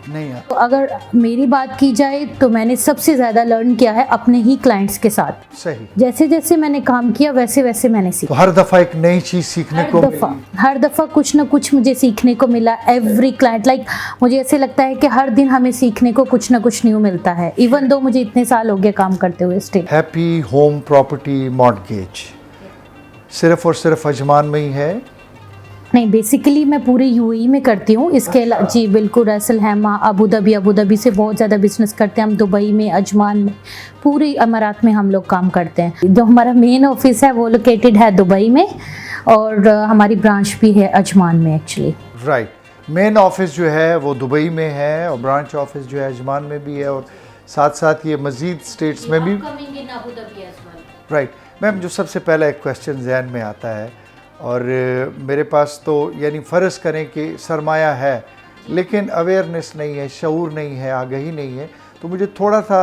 तो अगर मेरी बात की जाए तो मैंने सबसे ज़्यादा लर्न किया है अपने ही क्लाइंट्स के साथ। सही। जैसे जैसे मैंने काम किया वैसे वैसे मैंने सीखा। तो हर दफ़ा एक नई चीज़ सीखने को हर दफ़ा कुछ ना कुछ मुझे सीखने को मिला। एवरी क्लाइंट मुझे ऐसे लगता है कि हर दिन हमें सीखने को कुछ ना कुछ न्यू मिलता है, इवन दो मुझे इतने साल हो गए काम करते हुए still. Happy Home Property mortgage सिर्फ और सिर्फ अजमान में ही है? नहीं, बेसिकली मैं पूरे UAE में करती हूँ। इसके अलावा जी बिल्कुल, रसल हैमा, अबू धाबी से बहुत ज़्यादा बिजनेस करते हैं हम, दुबई में, अजमान में, पूरे अमारात में हम लोग काम करते हैं। जो हमारा मेन ऑफिस है वो लोकेटेड है दुबई में, और हमारी ब्रांच भी है अजमान में एक्चुअली। राइट, मेन ऑफिस जो है वो दुबई में है और ब्रांच ऑफिस जो है अजमान में भी है, और साथ साथ ये मज़ीद स्टेट्स में भी। राइट मैम, जो सबसे पहला एक क्वेश्चन जहन में आता है, और मेरे पास तो यानी फ़र्ज़ करें कि सरमाया है लेकिन अवेयरनेस नहीं है, शऊर नहीं है, आगही नहीं है, तो मुझे थोड़ा सा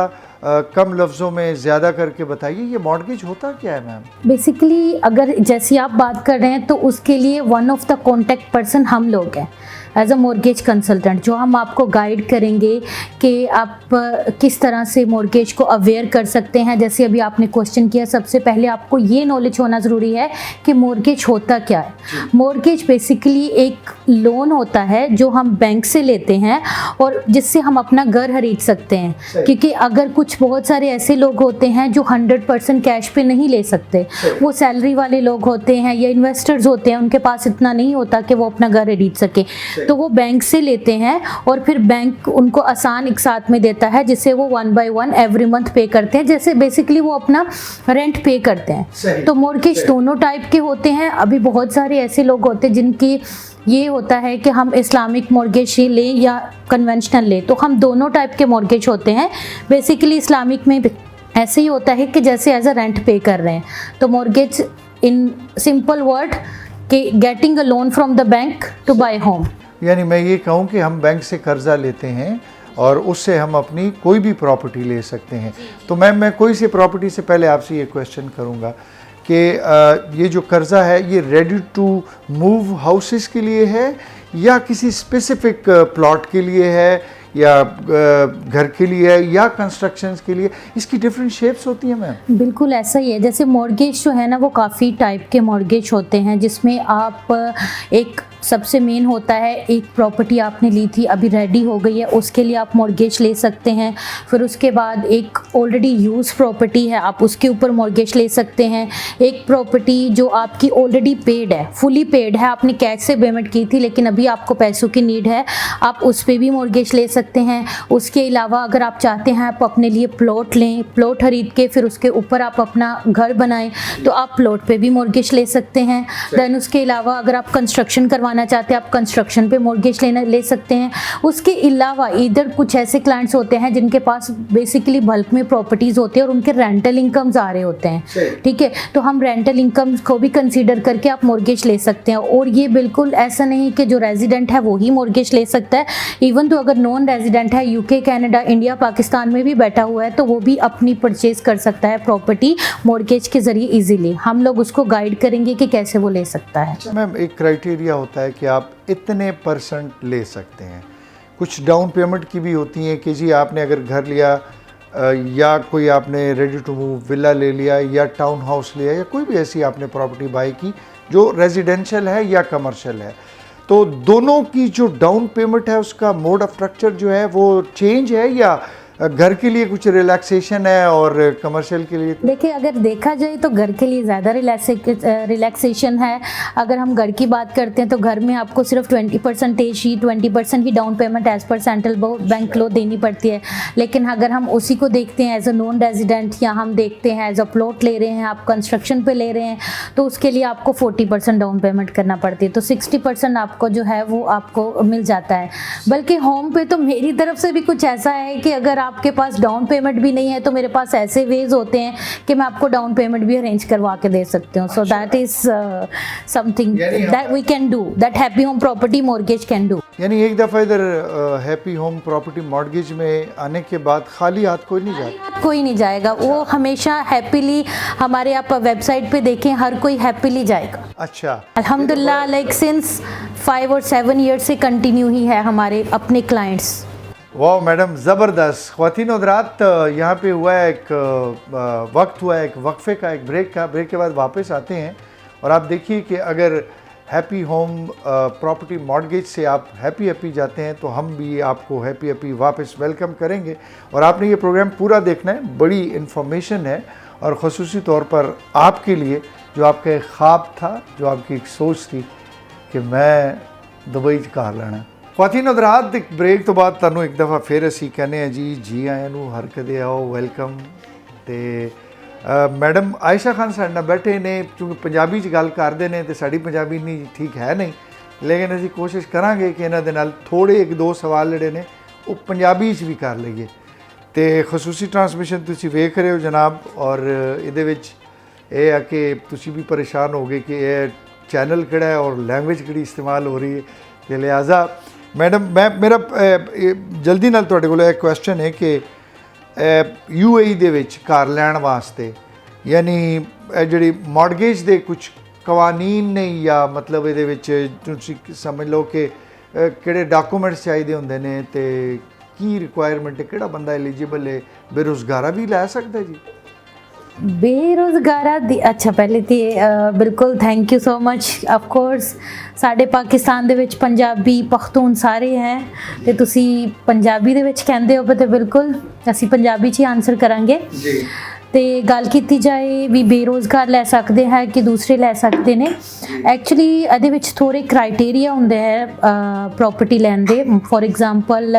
कम लफ्ज़ों में ज़्यादा करके बताइए ये मॉर्गेज होता क्या है मैम? बेसिकली अगर जैसी आप बात कर रहे हैं तो उसके लिए one of the contact person हम लोग हैं एज अ मॉर्गेज कंसल्टेंट, जो हम आपको गाइड करेंगे कि आप किस तरह से मॉर्गेज को अवेयर कर सकते हैं। जैसे अभी आपने क्वेश्चन किया, सबसे पहले आपको ये नॉलेज होना ज़रूरी है कि मॉर्गेज होता क्या है। मॉर्गेज बेसिकली एक लोन होता है जो हम बैंक से लेते हैं और जिससे हम अपना घर खरीद सकते हैं, क्योंकि अगर कुछ बहुत सारे ऐसे लोग होते हैं जो 100% कैश पे नहीं ले सकते, वो सैलरी वाले लोग होते हैं या इन्वेस्टर्स होते हैं, उनके पास इतना नहीं होता कि वो अपना घर खरीद सके, तो वो बैंक से लेते हैं और फिर बैंक उनको आसान एक साथ में देता है जिससे वो 1 by 1 एवरी मंथ पे करते हैं, जैसे बेसिकली वो अपना रेंट पे करते हैं। तो मॉर्गेज दोनों टाइप के होते हैं। अभी बहुत सारे ऐसे लोग होते हैं जिनकी ये होता है कि हम इस्लामिक मॉर्गेज लें या कन्वेंशनल लें, तो हम दोनों टाइप के मॉर्गेज होते हैं। बेसिकली इस्लामिक में ऐसे ही होता है कि जैसे एज अ रेंट पे कर रहे हैं, तो मॉर्गेज इन सिंपल वर्ड कि getting a loan from the bank to buy home. यानी मैं ये कहूँ कि हम बैंक से कर्जा लेते हैं और उससे हम अपनी कोई भी प्रॉपर्टी ले सकते हैं। तो मैं कोई सी प्रॉपर्टी से पहले आपसे ये क्वेश्चन करूँगा कि ये जो कर्जा है ये रेडी टू मूव हाउसेस के लिए है या किसी स्पेसिफिक प्लॉट के लिए है या घर के लिए है या कंस्ट्रक्शंस के लिए, इसकी डिफरेंट शेप्स होती हैं मैम? बिल्कुल ऐसा ही है। जैसे मॉर्गेज जो है ना वो काफ़ी टाइप के मॉर्गेज होते हैं, जिसमें आप एक सबसे मेन होता है, एक प्रॉपर्टी आपने ली थी अभी रेडी हो गई है, उसके लिए आप मॉर्गेज ले सकते हैं। फिर उसके बाद एक ऑलरेडी यूज प्रॉपर्टी है, आप उसके ऊपर मॉर्गेज ले सकते हैं। एक प्रॉपर्टी जो आपकी ऑलरेडी पेड है, फुली पेड है, आपने कैश से पेमेंट की थी लेकिन अभी आपको पैसों की नीड है, आप उस पर भी मॉर्गेज ले सकते हैं। उसके अलावा अगर आप चाहते हैं आप अपने लिए प्लॉट लें, प्लॉट खरीद के फिर उसके ऊपर आप अपना घर बनाएं, तो आप प्लॉट पे भी मॉर्गेज ले सकते हैं। देन उसके अलावा अगर आप कंस्ट्रक्शन करवाना चाहते हैं, आप कंस्ट्रक्शन पे मॉर्गेज ले सकते हैं। उसके अलावा इधर कुछ ऐसे क्लाइंट्स होते हैं जिनके पास बेसिकली बल्क में प्रॉपर्टीज होती है और उनके रेंटल इनकम्स आ रहे होते हैं, ठीक है, तो हम रेंटल इनकम को भी कंसीडर करके आप मॉर्गेज ले सकते हैं। और ये बिल्कुल ऐसा नहीं कि जो रेजिडेंट है वो ही मॉर्गेज ले सकता है, इवन तो अगर नॉन रेजिडेंट है, यूके, कनाडा, इंडिया, पाकिस्तान में भी बैठा हुआ है, तो वो भी अपनी परचेज कर सकता है प्रॉपर्टी मॉर्गेज के जरिए इजीली। हम लोग उसको गाइड करेंगे कि कैसे वो ले सकता है। अच्छा मैम, एक क्राइटेरिया होता है कि आप इतने % ले सकते हैं, कुछ डाउन पेमेंट की भी होती हैं कि जी आपने अगर घर लिया या कोई आपने रेडी टू मूव विला ले लिया या टाउन हाउस लिया या कोई भी ऐसी आपने प्रॉपर्टी बाई की जो रेजिडेंशियल है या कमर्शियल है, तो दोनों की जो डाउन पेमेंट है उसका मोड ऑफ स्ट्रक्चर जो है वो चेंज है या घर के लिए कुछ रिलैक्सेशन है और कमर्शियल के लिए? देखिए, अगर देखा जाए तो घर के लिए ज़्यादा रिलैक्सेशन है। अगर हम घर की बात करते हैं तो घर में आपको सिर्फ 20% ही down payment as per central bank law देनी पड़ती है। लेकिन अगर हम उसी को देखते हैं एज अ नॉन रेजिडेंट या हम देखते हैं एज अ प्लॉट ले रहे हैं, आप कंस्ट्रक्शन पे ले रहे हैं, तो उसके लिए आपको 40% डाउन पेमेंट करना पड़ती है, तो 60% आपको जो है वो आपको मिल जाता है। बल्कि होम पे तो मेरी तरफ से भी कुछ ऐसा है कि अगर आपके पास डाउन पेमेंट भी नहीं है तो मेरे पास ऐसे वेज होते हैं कि मैं आपको डाउन पेमेंट भी अरेंज करवा के दे सकती हूँ। So that is something that we can do, that Happy Home Property Mortgage can do. यानी एक दफ़ा इधर हैप्पी होम प्रॉपर्टी मॉर्गेज में आने के बाद खाली हाथ कोई नहीं जाएगा? कोई नहीं जाएगा, वो हमेशा हैप्पीली, हमारे आप वेबसाइट पे देखें, हर कोई हैप्पीली जाएगा। अच्छा, अल्हम्दुलिल्लाह, लाइक सिंस 5 और 7 ईयर से कंटिन्यू ही है हमारे अपने क्लाइंट्स। वाह मैडम, ज़बरदस्त। ख़वातीन हज़रात, यहाँ पे हुआ है एक वक्त हुआ है एक वक्फे का, एक ब्रेक का। ब्रेक के बाद वापस आते हैं और आप देखिए कि अगर हैप्पी होम प्रॉपर्टी मॉर्गेज से आप हैप्पी जाते हैं तो हम भी आपको हैप्पी वापस वेलकम करेंगे। और आपने ये प्रोग्राम पूरा देखना है, बड़ी इन्फॉर्मेशन है और ख़ुसूसी तौर पर आपके लिए, जो आपका एक ख्वाब था, जो आपकी एक सोच थी कि मैं दुबई कार लेना। ख़वातीन हज़रात, एक ब्रेक तो बाद तुहानूं एक दफ़ा फिर असीं कहने हैं जी आयां नूं, हर कदे आओ, वेलकम। तो मैडम आयशा खान साडे नाल बैठे ने, क्योंकि पंजाबी च गल करदे ने ते साडी पंजाबी इन्नी ठीक है नहीं, लेकिन असीं कोशिश करांगे कि इन्हां दे नाल थोड़े 1-2 सवाल जिहड़े ने वो पंजाबी च भी कर लईए। तो खसूसी ट्रांसमिशन तुसीं वेख रहे हो जनाब, और इहदे विच ਇਹ है कि तुसीं भी परेशान हो गए कि यह चैनल किहड़ा है और लैंग्वेज किहड़ी इस्तेमाल हो रही है। तो लिहाजा मैडम, मेरा जल्दी नाल तुहाडे कोल एक क्वेश्चन है कि UAE दे विच कार लैण वास्ते, यानी जिहड़ी मॉर्गेज दे कुछ कवानीन ने, या मतलब इहदे विच तुसीं समझ लो कि किहड़े डॉकूमेंट्स चाहिए होंदे ने, ते की रिक्वायरमेंट है, किहड़ा बंदा एलिजिबल है, बेरोज़गारा भी लै सकदा जी? बेरोज़गारा दी, अच्छा पहले तो बिल्कुल thank you so much. Of course साढ़े पाकिस्तान दे विच पंजाबी पख्तून सारे हैं, ते तुसी पंजाबी दे विच कहंदे हो, तो बिल्कुल असी पंजाबी च ही आंसर करांगे जी। तो गल की जाए भी बेरोज़गार लै सकते हैं कि दूसरे लै सकते हैं, एक्चुअली ये विच थोड़े क्राइटेरिया होंदे है प्रॉपर्टी लैन दे। फॉर एग्जाम्पल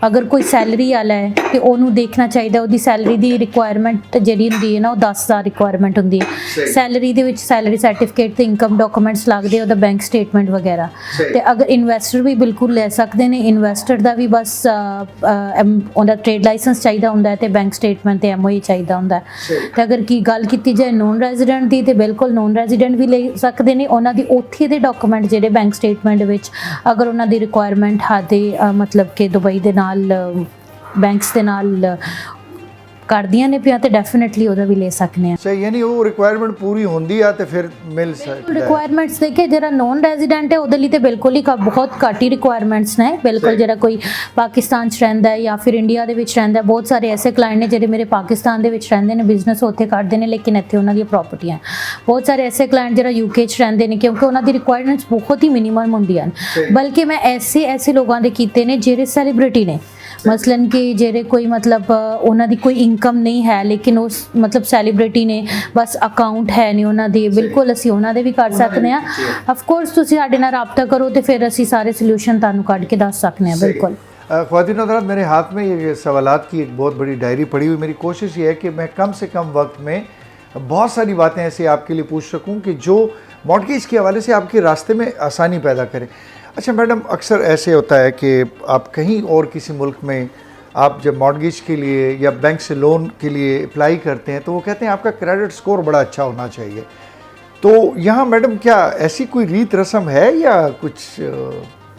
अगर कोई सैलरी वाला है तो उन्होंने देखना चाहिए उसकी सैलरी की रिक्वायरमेंट जी होंगी है ना, वो 10,000 रिक्वायरमेंट होंगी है सैलरी दे विच। सैलरी सर्टिफिकेट, इनकम डॉकूमेंट्स लगते, वो बैंक स्टेटमेंट वगैरह। तो अगर इन्वेस्टर भी बिल्कुल ले सकते हैं, इन्वेस्टर का भी बस उनका ट्रेड लाइसेंस चाहिए होंगे, तो बैंक स्टेटमेंट तो MOE चाहिए होंगे। तो अगर की गल की जाए नॉन रेजिडेंट की, तो बिल्कुल नॉन रेजिडेंट भी ले सकते हैं, उन्होंने उत्थे दे डॉकूमेंट जोड़े बैंक स्टेटमेंट विच अगर उन्होंने रिक्वायरमेंट है तो मतलब कि दुबई के नाल बैंक्स के नाल ਕਰਦੀਆਂ ਨੇ ਪਿਆ ਤੇ ਡੈਫੀਨਿਟਲੀ ਉਹਦਾ ਵੀ ਲੈ ਸਕਨੇ ਆ। ਸਹੀ, ਯਾਨੀ ਉਹ ਰਿਕੁਆਇਰਮੈਂਟ ਪੂਰੀ ਹੁੰਦੀ ਆ ਤੇ ਫਿਰ ਮਿਲ ਸਕਦਾ ਹੈ। ਰਿਕੁਆਇਰਮੈਂਟਸ ਦੇਖੇ ਜਿਹੜਾ ਨੋਨ ਰੈਜ਼ੀਡੈਂਟ ਹੈ ਉਹਦੇ ਲਈ ਤੇ ਬਿਲਕੁਲ ਹੀ ਬਹੁਤ ਘੱਟ ਹੀ ਰਿਕੁਆਇਰਮੈਂਟਸ ਨੇ। ਬਿਲਕੁਲ ਜਿਹੜਾ ਕੋਈ ਪਾਕਿਸਤਾਨ 'ਚ ਰਹਿੰਦਾ ਹੈ ਜਾਂ ਫਿਰ ਇੰਡੀਆ ਦੇ ਵਿੱਚ ਰਹਿੰਦਾ, ਬਹੁਤ ਸਾਰੇ ਐਸੇ ਕਲਾਇੰਟ ਨੇ ਜਿਹੜੇ ਮੇਰੇ ਪਾਕਿਸਤਾਨ ਦੇ ਵਿੱਚ ਰਹਿੰਦੇ ਨੇ, ਬਿਜ਼ਨਸ ਉੱਥੇ ਕਰਦੇ ਨੇ ਲੇਕਿਨ ਇੱਥੇ ਉਹਨਾਂ ਦੀਆਂ ਪ੍ਰੋਪਰਟੀਆਂ। ਬਹੁਤ ਸਾਰੇ ਐਸੇ ਕਲਾਇੰਟ ਜਿਹੜਾ UK 'ਚ ਰਹਿੰਦੇ ਨੇ ਕਿਉਂਕਿ ਉਹਨਾਂ ਦੀ ਰਿਕੁਆਇਰਮੈਂਟਸ ਬਹੁਤ ਹੀ ਮਿਨੀਮਮ ਹੁੰਦੀਆਂ ਨੇ। ਬਲਕਿ ਮੈਂ ਐਸੇ ਲੋਕਾਂ ਦੇ ਕੀਤੇ ਨੇ ਜਿਹੜੇ ਸੈਲੀਬ੍ਰਿਟੀ ਨੇ, ਮਸਲਨ ਕਿ ਜਿਹੜੇ ਕੋਈ ਮਤਲਬ ਉਹਨਾਂ ਦੀ ਕੋਈ ਇਨਕਮ ਨਹੀਂ ਹੈ ਲੇਕਿਨ ਉਸ ਮਤਲਬ ਸੈਲੀਬ੍ਰਿਟੀ ਨੇ, ਬਸ ਅਕਾਊਂਟ ਹੈ ਨਹੀਂ ਉਹਨਾਂ ਦੇ, ਬਿਲਕੁਲ ਅਸੀਂ ਉਹਨਾਂ ਦੇ ਵੀ ਕਰ ਸਕਦੇ ਹਾਂ। ਆਫ ਕੋਰਸ ਤੁਸੀਂ ਸਾਡੇ ਨਾਲ ਰਾਬਤਾ ਕਰੋ ਤੇ ਫਿਰ ਅਸੀਂ ਸਾਰੇ ਸੋਲੂਸ਼ਨ ਤੁਹਾਨੂੰ ਕੱਢ ਕੇ ਦੱਸ सकते हैं। बिल्कुल ख्वातीन हज़रात, मेरे हाथ में ये सवालात की एक बहुत बड़ी डायरी पड़ी हुई। मेरी कोशिश ये है कि मैं कम से कम वक्त में बहुत सारी बातें ऐसे आपके लिए पूछ सकूं कि जो मॉर्गेज के हवाले से आपके रास्ते में आसानी पैदा करें। अच्छा मैडम, अक्सर ऐसे होता है कि आप कहीं और किसी मुल्क में आप जब मॉर्गेज के लिए या बैंक से लोन के लिए अप्लाई करते हैं तो वो कहते हैं आपका क्रेडिट स्कोर बड़ा अच्छा होना चाहिए। तो यहाँ मैडम क्या ऐसी कोई रीत रस्म है या कुछ?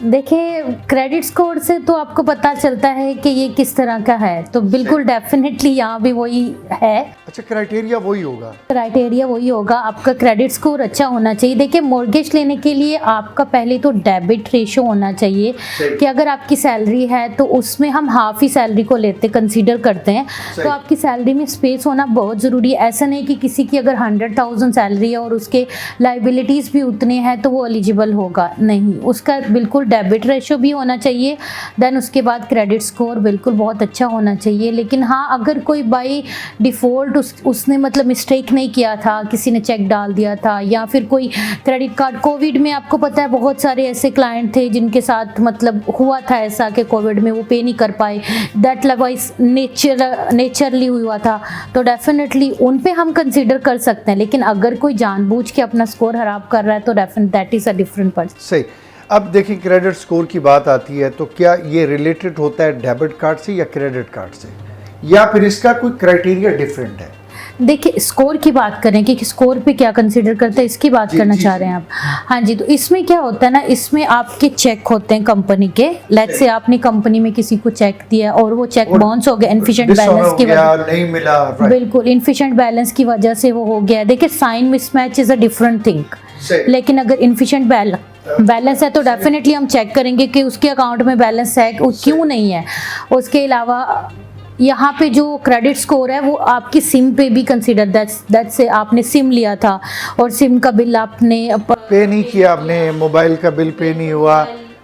देखिए, क्रेडिट स्कोर से तो आपको पता चलता है कि ये किस तरह का है, तो बिल्कुल डेफिनेटली यहाँ भी वही है। अच्छा, क्राइटेरिया वही होगा? क्राइटेरिया वही होगा, आपका क्रेडिट स्कोर अच्छा होना चाहिए। देखिए, मॉर्गेज लेने के लिए आपका पहले तो डेबिट रेशो होना चाहिए कि अगर आपकी सैलरी है तो उसमें हम हाफ ही सैलरी को लेते कंसीडर करते हैं, तो आपकी सैलरी में स्पेस होना बहुत ज़रूरी है। ऐसा नहीं कि किसी की अगर 100,000 सैलरी है और उसके लाइबिलिटीज़ भी उतने हैं तो वो एलिजिबल होगा, नहीं, उसका बिल्कुल डेबिट रेशो भी होना चाहिए। देन उसके बाद क्रेडिट स्कोर बिल्कुल बहुत अच्छा होना चाहिए। लेकिन हाँ, अगर कोई बाई डिफ़ॉल्ट उसने मतलब मिस्टेक नहीं किया था, किसी ने चेक डाल दिया था या फिर कोई क्रेडिट कार्ड, कोविड में आपको पता है बहुत सारे ऐसे क्लाइंट थे जिनके साथ मतलब हुआ था ऐसा कि कोविड में वो पे नहीं कर पाए, दैट वाइज नेचरली हुआ था, तो डेफिनेटली उन पे हम कंसीडर कर सकते हैं। लेकिन अगर कोई जानबूझ के अपना स्कोर खराब कर रहा है तो definite that is a different person. सही। अब देखिए, क्रेडिट स्कोर की बात आती है तो क्या ये रिलेटेड होता है डेबिट कार्ड से या क्रेडिट कार्ड से, या फिर इसका कोई क्राइटेरिया डिफरेंट है? देखिए, स्कोर की बात करें कि स्कोर पे क्या कंसीडर करते हैं, इसकी बात करना चाह रहे हैं आप? हाँ जी, तो इसमें क्या होता है ना, इसमें आपके चेक होते हैं कंपनी के। लेट्स से आपने कंपनी में किसी को चेक दिया और वो चेक बाउंस हो गया इनफिशिएंट बैलेंस की वजह, नहीं मिला, बिल्कुल इनफिशिएंट बैलेंस की वजह से वो हो गया। देखिए, sign mismatch is a different thing, लेकिन अगर इनफिशिएंट बैलेंस है तो डेफिनेटली हम चेक करेंगे कि उसके अकाउंट में बैलेंस है, क्यों नहीं है। उसके अलावा यहाँ पे जो क्रेडिट स्कोर है वो आपकी सिम पे भी कंसीडर, दैट से आपने सिम लिया था और सिम का बिल आपने पे नहीं किया, आपने मोबाइल का बिल पे नहीं हुआ,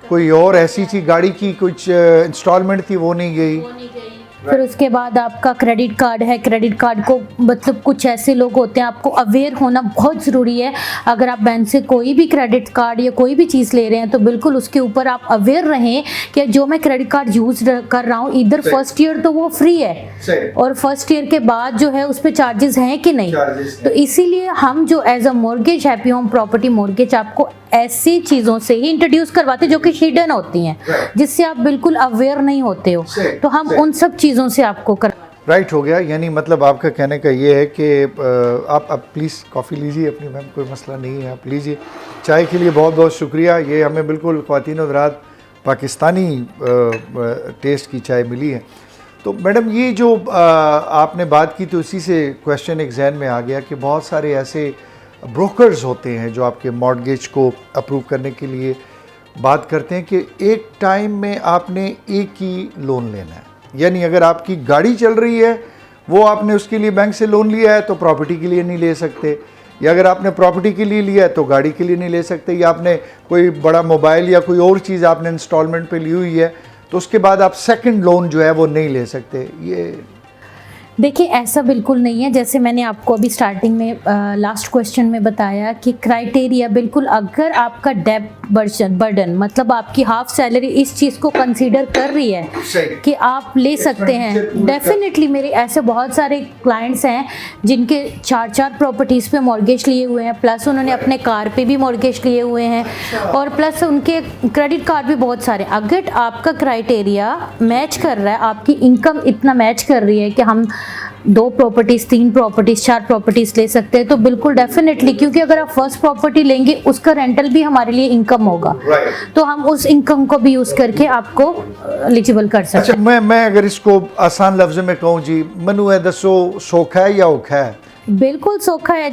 कोई और ऐसी चीज, गाड़ी की कुछ इंस्टॉलमेंट थी वो नहीं गई, फिर उसके बाद आपका क्रेडिट कार्ड है, क्रेडिट कार्ड को मतलब कुछ ऐसे लोग होते हैं, आपको अवेयर होना बहुत ज़रूरी है। अगर आप बैंक से कोई भी क्रेडिट कार्ड या कोई भी चीज़ ले रहे हैं तो बिल्कुल उसके ऊपर आप अवेयर रहें कि जो मैं क्रेडिट कार्ड यूज़ कर रहा हूँ, इधर फर्स्ट ईयर तो वो फ्री है और फर्स्ट ईयर के बाद जो है उस पर चार्जेस हैं कि नहीं। तो इसीलिए हम जो as a mortgage Happy Home Property Mortgage आपको ऐसी चीज़ों से ही इंट्रोड्यूस करवाते जो कि हिडन होती हैं, जिससे आप बिल्कुल अवेयर नहीं होते हो, तो हम उन सब चीज़ों से आपको कर राइट हो गया। यानी मतलब आपका कहने का ये है कि आप प्लीज़ कॉफ़ी लीजिए अपनी, मैम कोई मसला नहीं है, आप लीजिए। चाय के लिए बहुत बहुत शुक्रिया, ये हमें बिल्कुल ख्वातीन हज़रात पाकिस्तानी टेस्ट की चाय मिली है। तो मैडम, ये जो आपने बात की तो उसी से क्वेश्चन एक जहन में आ गया कि बहुत सारे ऐसे ब्रोकर्स होते हैं जो आपके मॉर्गेज को अप्रूव करने के लिए बात करते हैं कि एक टाइम में आपने एक ही लोन लेना है। यानी अगर आपकी गाड़ी चल रही है वो आपने उसके लिए बैंक से लोन लिया है तो प्रॉपर्टी के लिए नहीं ले सकते, या अगर आपने प्रॉपर्टी के लिए लिया है तो गाड़ी के लिए नहीं ले सकते, या आपने कोई बड़ा मोबाइल या कोई और चीज़ आपने इंस्टॉलमेंट पे ली हुई है तो उसके बाद आप सेकंड लोन जो है वो नहीं ले सकते। ये देखिए, ऐसा बिल्कुल नहीं है। जैसे मैंने आपको अभी स्टार्टिंग में लास्ट क्वेश्चन में बताया कि क्राइटेरिया बिल्कुल, अगर आपका डेब्ट बर्डन मतलब आपकी हाफ सैलरी इस चीज़ को कंसीडर कर रही है कि आप ले सकते हैं, डेफिनेटली मेरे ऐसे बहुत सारे क्लाइंट्स हैं जिनके 4 प्रॉपर्टीज़ पे मॉर्गेज लिए हुए हैं, प्लस उन्होंने अपने कार पे भी मॉर्गेज लिए हुए हैं और प्लस उनके क्रेडिट कार्ड भी बहुत सारे। अगर आपका क्राइटेरिया मैच कर रहा है, आपकी इनकम इतना मैच कर रही है कि हम 2 प्रॉपर्टीज, 3 प्रॉपर्टीज, 4 प्रॉपर्टीज ले सकते हैं, तो बिल्कुल डेफिनेटली, क्योंकि अगर आप फर्स्ट प्रॉपर्टी लेंगे उसका रेंटल भी हमारे लिए इनकम होगा, तो हम उस इनकम को भी यूज करके आपको एलिजिबल कर सकते अच्छा, मैं अगर इसको आसान लफ्ज में कहूँ जी, मनु है दसो सौखा है या औखा है? बिल्कुल सौखा है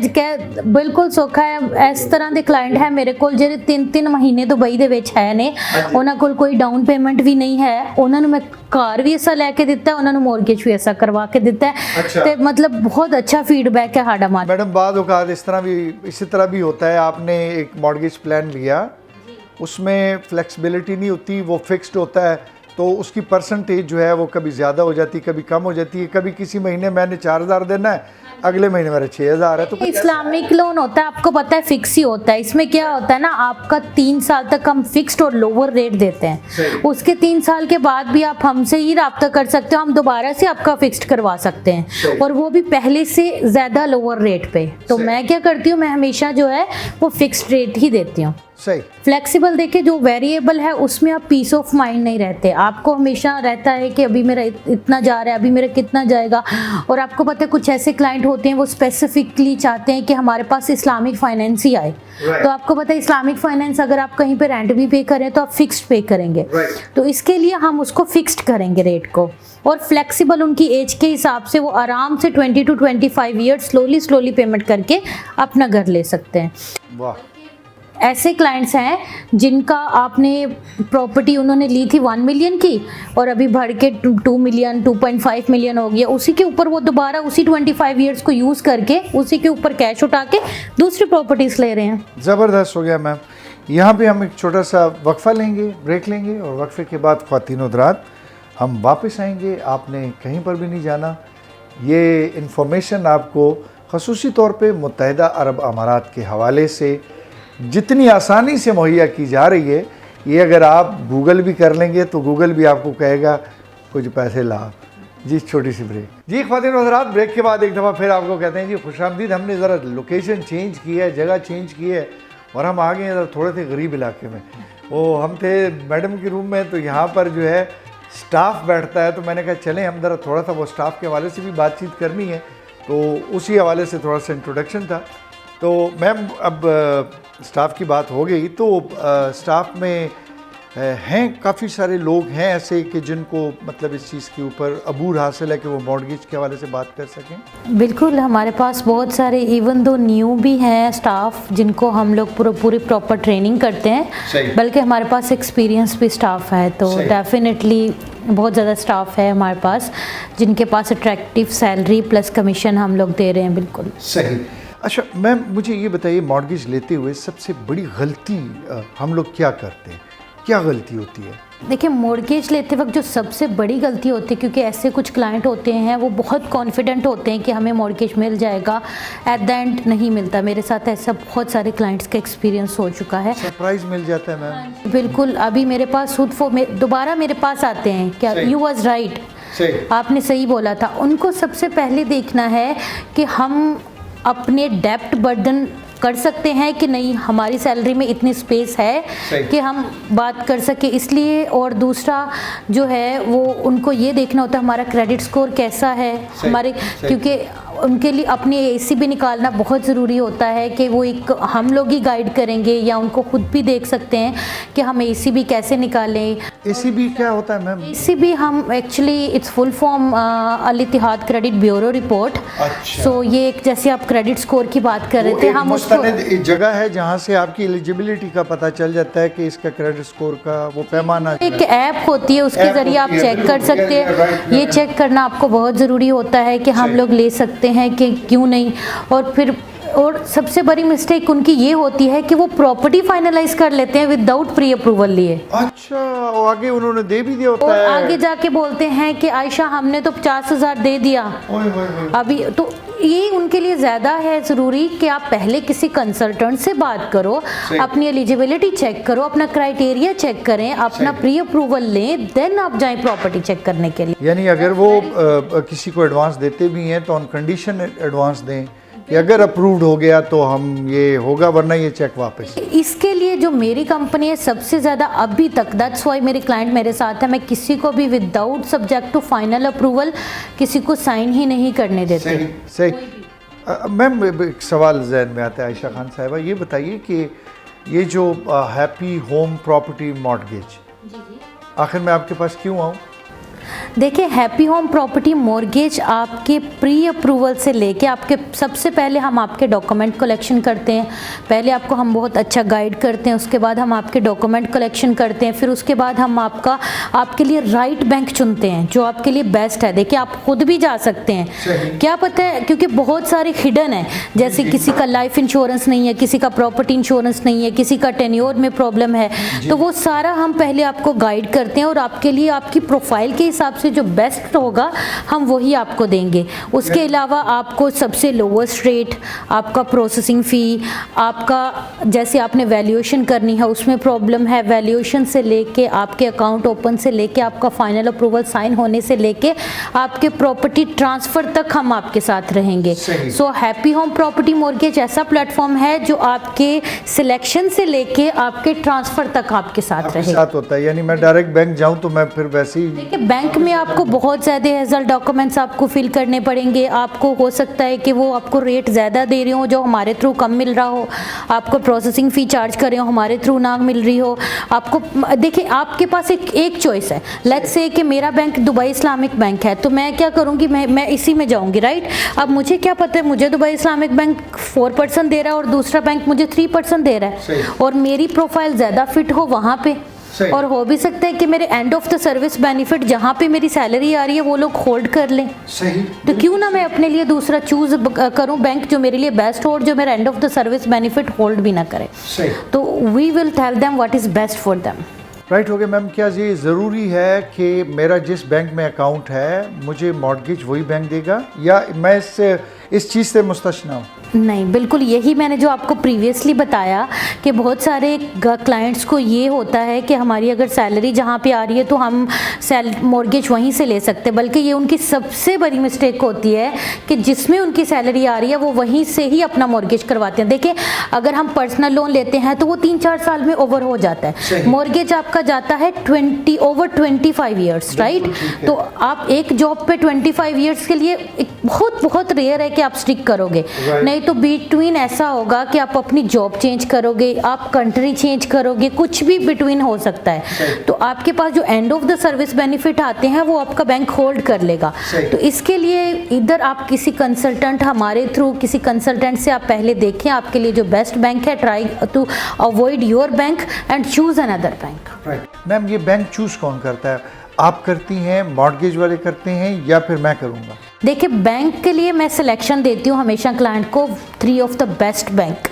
बिल्कुल सौखा है। इस तरह ਦੇ ਕਲਾਇੰਟ ਹੈ ਮੇਰੇ ਕੋਲ ਜਿਹੜੇ 3-3 ਮਹੀਨੇ ਦੁਬਈ ਦੇ ਵਿੱਚ ਹੈ ਨੇ, ਉਹਨਾਂ ਕੋਲ ਕੋਈ ਡਾਊਨ ਪੇਮੈਂਟ ਵੀ ਨਹੀਂ ਹੈ, ਉਹਨਾਂ ਨੂੰ ਮੈਂ ਕਾਰ ਵੀ ਐਸਾ ਲੈ ਕੇ ਦਿੱਤਾ, ਉਹਨਾਂ ਨੂੰ ਮੌਰਗੇਜ ਵੀ ਐਸਾ ਕਰਵਾ ਕੇ ਦਿੱਤਾ है, ਤੇ मतलब बहुत अच्छा फीडबैक है साडा मार्केट। मैडम बाद औकात इसी तरह भी होता है, आपने एक मॉर्गेज प्लान लिया, उसमें फ्लेक्सिबिलिटी नहीं होती, वो फिक्स्ड होता है, तो उसकी परसेंटेज जो है वो कभी ज़्यादा हो जाती है, कभी कम हो जाती है, कभी किसी महीने मैंने 4000 देना है, अगले महीने मेरा 6000 है। तो इस्लामिक लोन होता है, आपको पता है फिक्स ही होता है। इसमें क्या होता है ना, आपका 3 साल तक हम फिक्स्ड और लोअर रेट देते हैं, उसके 3 साल के बाद भी आप हमसे ही रब्ता कर सकते हो, हम दोबारा से आपका फिक्स्ड करवा सकते हैं, और वो भी पहले से ज़्यादा लोअर रेट पे। तो मैं क्या करती हूँ, मैं हमेशा जो है वो फिक्स्ड रेट ही देती हूँ। सही। फ्लेक्सिबल देखिए, जो वेरिएबल है उसमें आप पीस ऑफ माइंड नहीं रहते, आपको हमेशा रहता है कि अभी मेरा इतना जा रहा है, अभी मेरा कितना जाएगा। और आपको पता है कुछ ऐसे क्लाइंट होते हैं वो स्पेसिफिकली चाहते हैं कि हमारे पास इस्लामिक फाइनेंस ही आए, तो आपको पता है इस्लामिक फाइनेंस अगर आप कहीं पे रेंट भी पे करें तो आप फिक्स्ड पे करेंगे, तो इसके लिए हम उसको फिक्स्ड करेंगे रेट को, और फ्लेक्सिबल उनकी एज के हिसाब से वो आराम से 20 to 25 ईयर्स स्लोली पेमेंट करके अपना घर ले सकते हैं। वाह। ऐसे क्लाइंट्स हैं जिनका आपने प्रॉपर्टी उन्होंने ली थी 1 मिलियन की, और अभी बढ़ के 2 मिलियन 2.5 मिलियन हो गया, उसी के ऊपर वो दोबारा उसी 25 ईयर्स को यूज़ करके उसी के ऊपर कैश उठा के दूसरी प्रॉपर्टीज़ ले रहे हैं। ज़बरदस्त हो गया मैम। यहाँ पे हम एक छोटा सा वक्फा लेंगे, ब्रेक लेंगे, और वक्फे के बाद ख्वातीन हज़रात हम वापस आएंगे। आपने कहीं पर भी नहीं जाना। ये इन्फॉर्मेशन आपको ख़ुसूसी तौर पे मुत्तहिदा अरब अमारात के हवाले से जितनी आसानी से मुहैया की जा रही है, ये अगर आप गूगल भी कर लेंगे तो गूगल भी आपको कहेगा कुछ पैसे ला। जी छोटी सी ब्रेक। जी ख्वातीन हज़रात, ब्रेक के बाद एक दफ़ा फिर आपको कहते हैं जी खुशामदीद। हमने ज़रा लोकेशन चेंज की है, जगह चेंज की है, और हम आ गए हैं थोड़े से गरीब इलाके में। वो हम थे मैडम के रूम में, तो यहाँ पर जो है स्टाफ बैठता है, तो मैंने कहा चलें हम ज़रा थोड़ा सा वो स्टाफ के हवाले से भी बातचीत करनी है, तो उसी हवाले से थोड़ा सा इंट्रोडक्शन था। तो मैम अब स्टाफ की बात हो गई, तो स्टाफ में हैं काफ़ी सारे लोग हैं ऐसे कि जिनको मतलब इस चीज़ के ऊपर अबूर हासिल है कि वो मॉर्गेज के हवाले से बात कर सकें। बिल्कुल, हमारे पास बहुत सारे इवन दो न्यू भी हैं स्टाफ जिनको हम लोग पूरी प्रॉपर ट्रेनिंग करते हैं, बल्कि हमारे पास एक्सपीरियंस भी स्टाफ है, तो डेफिनेटली बहुत ज़्यादा स्टाफ है हमारे पास जिनके पास अट्रैक्टिव सैलरी प्लस कमीशन हम लोग दे रहे हैं। बिल्कुल सही। अच्छा मैम, मुझे ये बताइए, मॉर्गेज लेते हुए सबसे बड़ी गलती हम लोग क्या करते हैं, क्या गलती होती है? देखिए, मॉर्गेज लेते वक्त जो सबसे बड़ी गलती होती है, क्योंकि ऐसे कुछ क्लाइंट होते हैं वो बहुत कॉन्फिडेंट होते हैं कि हमें मॉर्गेज मिल जाएगा, एट द एंड नहीं मिलता। मेरे साथ ऐसा बहुत सारे क्लाइंट्स का एक्सपीरियंस हो चुका है। सरप्राइज मिल जाता है मैम। बिल्कुल, अभी मेरे पास दोबारा मेरे पास आते हैं, क्या यू वाज राइट, आपने सही बोला था। उनको सबसे पहले देखना है कि हम अपने डेप्ट बर्डन कर सकते हैं कि नहीं, हमारी सैलरी में इतनी स्पेस है कि हम बात कर सके, इसलिए। और दूसरा जो है वो उनको ये देखना होता है हमारा क्रेडिट स्कोर कैसा है हमारे, क्योंकि उनके लिए अपनी एसी भी निकालना बहुत ज़रूरी होता है कि वो एक हम लोग ही गाइड करेंगे, या उनको खुद भी देख सकते हैं कि हम एसी भी कैसे निकालें। एसी भी क्या होता है मैम? एसी भी हम एक्चुअली इट्स फुल फॉर्म अल इत्तिहाद क्रेडिट ब्यूरो रिपोर्ट। सो ये एक, जैसे आप क्रेडिट स्कोर की बात कर रहे थे, हम उसको एक जगह है जहाँ से आपकी एलिजिबिलिटी का पता चल जाता है कि इसका क्रेडिट स्कोर का वो पैमाना, एक ऐप होती है उसके ज़रिए आप चेक कर सकते हैं। ये चेक करना आपको बहुत ज़रूरी होता है कि हम लोग ले सकते हैं कि क्यों नहीं। और सबसे बड़ी मिस्टेक उनकी ये होती है कि वो प्रॉपर्टी फाइनलाइज कर लेते हैं विदाउट प्री अप्रूवल लिए। अच्छा, और आगे उन्होंने दे भी दिया होता और है, आगे जाके बोलते हैं कि आयशा हमने तो 50,000 दे दिया अभी। तो ये उनके लिए ज़्यादा है ज़रूरी कि आप पहले किसी कंसल्टेंट से बात करो, अपनी एलिजिबिलिटी चेक करो, अपना क्राइटेरिया चेक करें, अपना प्री अप्रूवल लें, देन आप जाएं प्रॉपर्टी चेक करने के लिए। यानी अगर वो किसी को एडवांस देते भी हैं तो ऑन कंडीशन एडवांस दें कि अगर अप्रूव्ड हो गया तो हम ये होगा, वरना ये चेक वापस। इसके लिए जो मेरी कंपनी है सबसे ज़्यादा अभी तक, दैट्स वाई मेरे क्लाइंट मेरे साथ है, मैं किसी को भी without subject to final approval किसी को साइन ही नहीं करने देते। सही। मैम एक सवाल जहन में आता है आयशा खान साहिबा, ये बताइए कि ये जो हैप्पी होम प्रॉपर्टी मॉर्टगेज, आखिर मैं आपके पास क्यों आऊँ? देखिए, हैप्पी होम प्रॉपर्टी मॉर्गेज आपके प्री अप्रूवल से लेके आपके, सबसे पहले हम आपके डॉक्यूमेंट कलेक्शन करते हैं, पहले आपको हम बहुत अच्छा गाइड करते हैं, उसके बाद हम आपके डॉक्यूमेंट कलेक्शन करते हैं, फिर उसके बाद हम आपके लिए राइट बैंक चुनते हैं जो आपके लिए बेस्ट है। देखिए, आप खुद भी जा सकते हैं, क्या पता है, क्योंकि बहुत सारे हिडन है, जैसे किसी का लाइफ इंश्योरेंस नहीं है, किसी का प्रॉपर्टी इंश्योरेंस नहीं है, किसी का टेन्योर में प्रॉब्लम है, तो वो सारा हम पहले आपको गाइड करते हैं और आपके लिए आपकी प्रोफाइल के हिसाब से जो बेस्ट होगा हम वही आपको देंगे। उसके अलावा आपको सबसे लोवेस्ट रेट, आपका प्रोसेसिंग फ़ी, आपका जैसे आपने वैल्यूएशन करनी है उसमें प्रॉब्लम है, वैल्यूएशन से लेके आपके अकाउंट ओपन से लेके आपका फाइनल अप्रूवल साइन होने से लेके आपके प्रॉपर्टी ट्रांसफ़र तक हम आपके साथ रहेंगे। So happy Home Property mortgage ऐसा प्लेटफॉर्म है जो आपके सिलेक्शन से लेके आपके ट्रांसफ़र तक आपके साथ रहेगा। होता है, यानी मैं डायरेक्ट बैंक जाऊँ तो मैं फिर वैसे ही, देखिए, बैंक में आपको बहुत ज़्यादा हेज़ल डॉक्यूमेंट्स आपको फिल करने पड़ेंगे, आपको हो सकता है कि वो आपको रेट ज़्यादा दे रही हो जो हमारे थ्रू कम मिल रहा हो, आपको प्रोसेसिंग फ़ी चार्ज कर रहे हो हमारे थ्रू ना मिल रही हो आपको। देखिए, आपके पास एक चॉइस है, लेट्स से कि मेरा बैंक दुबई इस्लामिक बैंक है, तो मैं क्या करूँगी, मैं इसी में जाऊँगी, राइट। अब मुझे क्या पता है, मुझे दुबई इस्लामिक बैंक 4% दे रहा है और दूसरा बैंक मुझे 3% दे रहा है, और मेरी प्रोफाइल ज़्यादा फिट हो वहाँ पे, और हो भी सकता है कि मेरे and of the service benefit जहाँ पे मेरी सैलरी आ रही है वो लोग होल्ड कर लें। सही। तो क्यों ना मैं अपने लिए दूसरा चूज करूँ बैंक जो मेरे लिए बेस्ट हो और जो मेरा end of the service benefit hold भी ना करे। सही। तो we will tell them what is best for them. Right हो गया मैम। क्या ये ज़रूरी है कि मेरा जिस बैंक में अकाउंट है मुझे मॉर्गेज वही बैंक देगा, या मैं इस चीज़ से मुस्तस्ना हूँ? नहीं, बिल्कुल यही मैंने जो आपको प्रीवियसली बताया कि बहुत सारे क्लाइंट्स को ये होता है कि हमारी अगर सैलरी जहाँ पे आ रही है तो हम मॉर्गेज वहीं से ले सकते हैं, बल्कि ये उनकी सबसे बड़ी मिस्टेक होती है कि जिसमें उनकी सैलरी आ रही है वो वहीं से ही अपना मॉर्गेज करवाते हैं। देखिए, अगर हम पर्सनल लोन लेते हैं तो वो 3-4 साल में ओवर हो जाता है, मॉर्गेज आपका जाता है ओवर 25 ईयर्स, राइट। तो आप एक जॉब पे 25 ईयर्स के लिए बहुत रेयर है कि आप स्टिक करोगे, नहीं तो बिटवीन ऐसा होगा कि आप अपनी जॉब चेंज करोगे, आप कंट्री चेंज करोगे, कुछ भी बिटवीन हो सकता है। तो आपके पास जो and of the service benefit आते हैं वो आपका बैंक होल्ड कर लेगा। तो इसके लिए इधर आप किसी कंसल्टेंट, हमारे थ्रू किसी कंसल्टेंट से आप पहले देखें आपके लिए जो बेस्ट बैंक है, try to avoid your bank and choose another bank. Right ma'am, ये बैंक चूज कौन करता है? आप करती हैं, मॉर्गेज वाले करते हैं, या फिर मैं करूँगा? देखिए, बैंक के लिए मैं सिलेक्शन देती हूँ हमेशा क्लाइंट को 3 ऑफ द बेस्ट बैंक।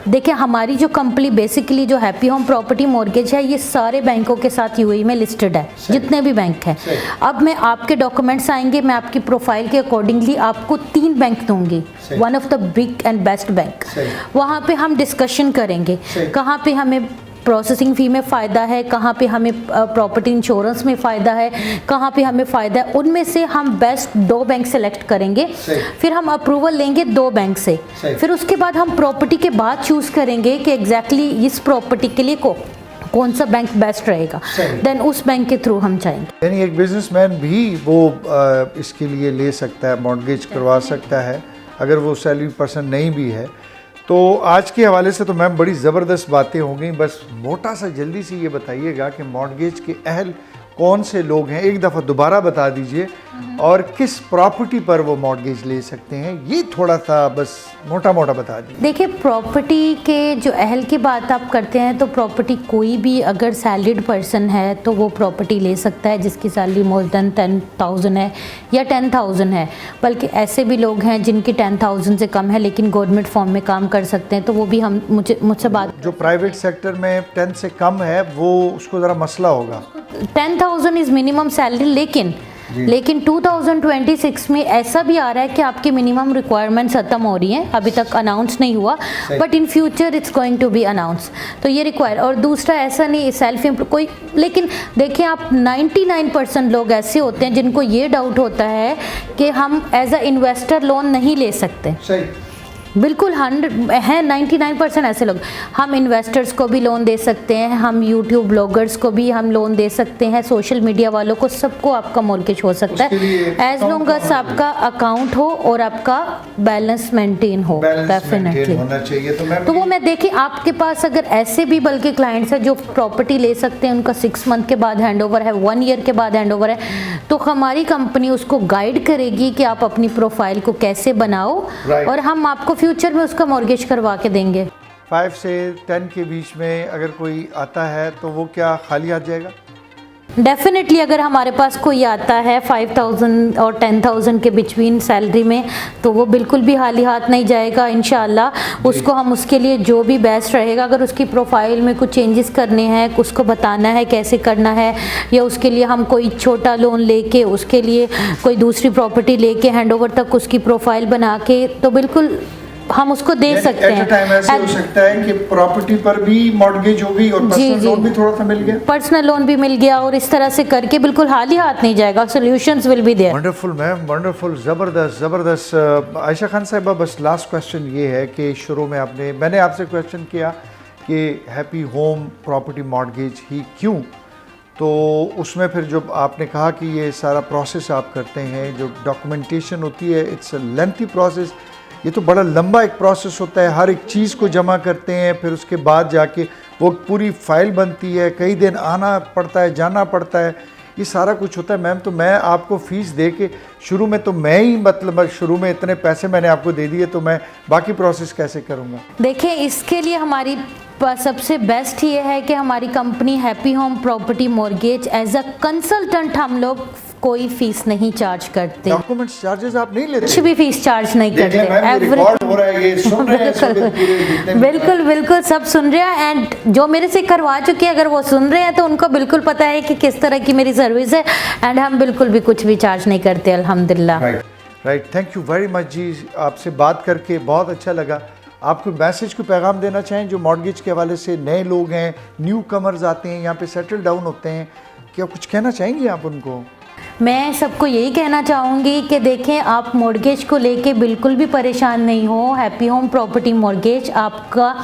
देखिए, हमारी जो कंपनी बेसिकली जो हैप्पी होम प्रॉपर्टी मॉर्गेज है ये सारे बैंकों के साथ यूएई में लिस्टेड है, जितने भी बैंक हैं। अब मैं आपके डॉक्यूमेंट्स आएंगे, मैं आपकी प्रोफाइल के अकॉर्डिंगली आपको 3 बैंक दूंगी, one of the big and best bank. वहाँ पे हम डिस्कशन करेंगे कहाँ पे हमें प्रोसेसिंग फ़ी में फ़ायदा है, कहाँ पे हमें प्रॉपर्टी इंश्योरेंस में फ़ायदा है, कहाँ पे हमें फ़ायदा है, उनमें से हम बेस्ट 2 बैंक सेलेक्ट करेंगे। फिर हम अप्रूवल लेंगे 2 बैंक से, फिर उसके बाद हम प्रॉपर्टी के बाद चूज़ करेंगे कि एग्जैक्टली इस प्रॉपर्टी के लिए कौन सा बैंक बेस्ट रहेगा, देन उस बैंक के थ्रू हम जाएंगे। यानी एक बिजनेसमैन भी वो इसके लिए ले सकता है, मॉर्गेज करवा सकता है, अगर वो सैलरी पर्सन नहीं भी है। तो आज के हवाले से तो मैम बड़ी ज़बरदस्त बातें हो गई, बस मोटा सा जल्दी से ये बताइएगा कि मॉर्गेज के अहल कौन से लोग हैं, एक दफ़ा दोबारा बता दीजिए, और किस प्रॉपर्टी पर वो मॉर्गेज ले सकते हैं, ये थोड़ा सा बस मोटा बता दीजिए। देखिए, प्रॉपर्टी के जो अहल की बात आप करते हैं तो प्रॉपर्टी कोई भी अगर सैलरीड पर्सन है तो वो प्रॉपर्टी ले सकता है जिसकी सैलरी मोर देन 10,000 है या 10,000 है, बल्कि ऐसे भी लोग हैं जिनकी 10,000 से कम है लेकिन गवर्नमेंट फॉर्म में काम कर सकते हैं, तो वो भी हम मुझसे बात। जो प्राइवेट सेक्टर में 10 से कम है वो उसको ज़रा मसला होगा। 10,000 इज़ मिनिमम सैलरी, लेकिन 2026 में ऐसा भी आ रहा है कि आपकी मिनिमम रिक्वायरमेंट्स खत्म हो रही हैं, अभी तक अनाउंस नहीं हुआ, but in future it's going to be announce, तो ये रिक्वायर। और दूसरा ऐसा नहीं सेल्फ एम्प्लॉय कोई, लेकिन देखिए आप 99% लोग ऐसे होते हैं जिनको ये डाउट होता है कि हम एज अ इन्वेस्टर लोन नहीं ले सकते। बिल्कुल 100 है, 99% ऐसे लोग। हम इन्वेस्टर्स को भी लोन दे सकते हैं, हम यूट्यूब ब्लॉगर्स को भी हम लोन दे सकते हैं, सोशल मीडिया वालों को, सबको आपका मॉर्गेज हो सकता है एज लॉन्ग एज आपका अकाउंट हो और आपका बैलेंस मेंटेन हो। डेफिनेटली होना चाहिए। तो वो मैं देखिए आपके पास अगर ऐसे भी बल्कि क्लाइंट्स हैं जो प्रॉपर्टी ले सकते हैं, उनका 6 मंथ के बाद हैंडओवर है, 1 ईयर के बाद हैंडओवर है, तो हमारी कंपनी उसको गाइड करेगी कि आप अपनी प्रोफाइल को कैसे बनाओ और हम आपको फ्यूचर में उसका मॉर्गेज करवा के देंगे। 5 से 10 के बीच में अगर कोई आता है तो वो क्या खाली आ जाएगा? डेफिनेटली अगर हमारे पास कोई आता है 5,000 और 10,000 के बिटवीन सैलरी में, तो वो बिल्कुल भी खाली हाथ नहीं जाएगा इंशाल्लाह। उसको हम उसके लिए जो भी बेस्ट रहेगा, अगर उसकी प्रोफाइल में कुछ चेंजेस करने हैं, उसको बताना है कैसे करना है, या उसके लिए हम कोई छोटा लोन लेके उसके लिए कोई दूसरी प्रॉपर्टी लेके हैंडओवर तक उसकी प्रोफाइल बना के, तो बिल्कुल हम उसको दे सकते हैं। टाइम ऐसे हो सकता है कि प्रॉपर्टी पर भी मॉर्गेज हो गई और पर्सनल लोन भी थोड़ा सा मिल गया, पर्सनल लोन भी मिल गया, और इस तरह से करके बिल्कुल खाली हाथ नहीं जाएगा। Solutions will be there. Wonderful ma'am, wonderful, ज़बरदस्त। आयशा खान साहिबा, बस लास्ट क्वेश्चन ये है कि शुरू में मैंने आपसे क्वेश्चन किया कि हैप्पी होम प्रॉपर्टी मॉर्गेज ही क्यों, तो उसमें फिर जो आपने कहा कि ये सारा प्रोसेस आप करते हैं, जो डॉक्यूमेंटेशन होती है, इट्स अ लेंथी प्रोसेस। ये तो बड़ा लंबा एक प्रोसेस होता है, हर एक चीज़ को जमा करते हैं, फिर उसके बाद जाके वो पूरी फाइल बनती है, कई दिन आना पड़ता है, जाना पड़ता है, ये सारा कुछ होता है। मैम, तो मैं आपको फ़ीस दे के शुरू में तो मैं ही मतलब शुरू में इतने पैसे मैंने आपको दे दिए, तो मैं बाकी प्रोसेस कैसे करूँगा? देखिए, इसके लिए हमारी सबसे बेस्ट ये है कि हमारी company Happy Home Property Mortgage as a consultant हम लोग कोई फीस नहीं चार्ज करते। डॉक्यूमेंट्स चार्जेस आप नहीं लेते? कुछ भी फीस चार्ज नहीं करते। रिकॉर्ड हो रहा है, ये सुन रहे हैं बिल्कुल बिल्कुल सब सुन रहे हैं, एंड जो मेरे से करवा चुके हैं अगर वो सुन रहे हैं तो उनको बिल्कुल पता है कि किस तरह की मेरी सर्विस है, एंड हम बिल्कुल भी कुछ भी चार्ज नहीं करते, अल्हम्दुलिल्लाह। Right, thank you very much जी, आपसे बात करके बहुत अच्छा लगा। आपको मैसेज को पैगाम देना चाहें जो मॉर्गेज के हवाले से नए लोग हैं, न्यू कमर्स आते हैं यहाँ पे, सेटल डाउन होते हैं, क्या कुछ कहना चाहेंगे आप उनको? मैं सबको यही कहना चाहूँगी कि देखें, आप मॉर्गेज को लेके बिल्कुल भी परेशान नहीं हो। हैप्पी होम प्रॉपर्टी मॉर्गेज आपका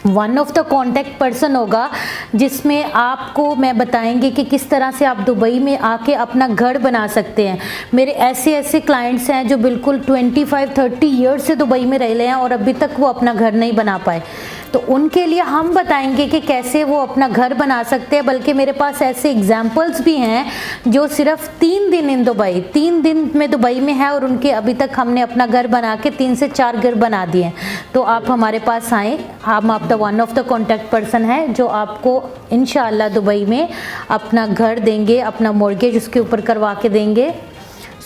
one of the contact person होगा, जिसमें आपको मैं बताएंगे कि किस तरह से आप दुबई में आके अपना घर बना सकते हैं। मेरे ऐसे क्लाइंट्स हैं जो बिल्कुल 25-30 ईयर्स से दुबई में रह रहे हैं और अभी तक वो अपना घर नहीं बना पाए, तो उनके लिए हम बताएंगे कि कैसे वो अपना घर बना सकते हैं। बल्कि मेरे पास ऐसे एग्जाम्पल्स भी हैं जो सिर्फ 3 दिन इन दुबई, 3 दिन में दुबई में है और उनके अभी तक हमने अपना घर बना के 3 से 4 घर बना दिए। तो आप हमारे पास आएँ, हम आप the one of the contact person है जो आपको इंशाअल्लाह दुबई में अपना घर देंगे, अपना मॉर्गेज उसके ऊपर करवा के देंगे।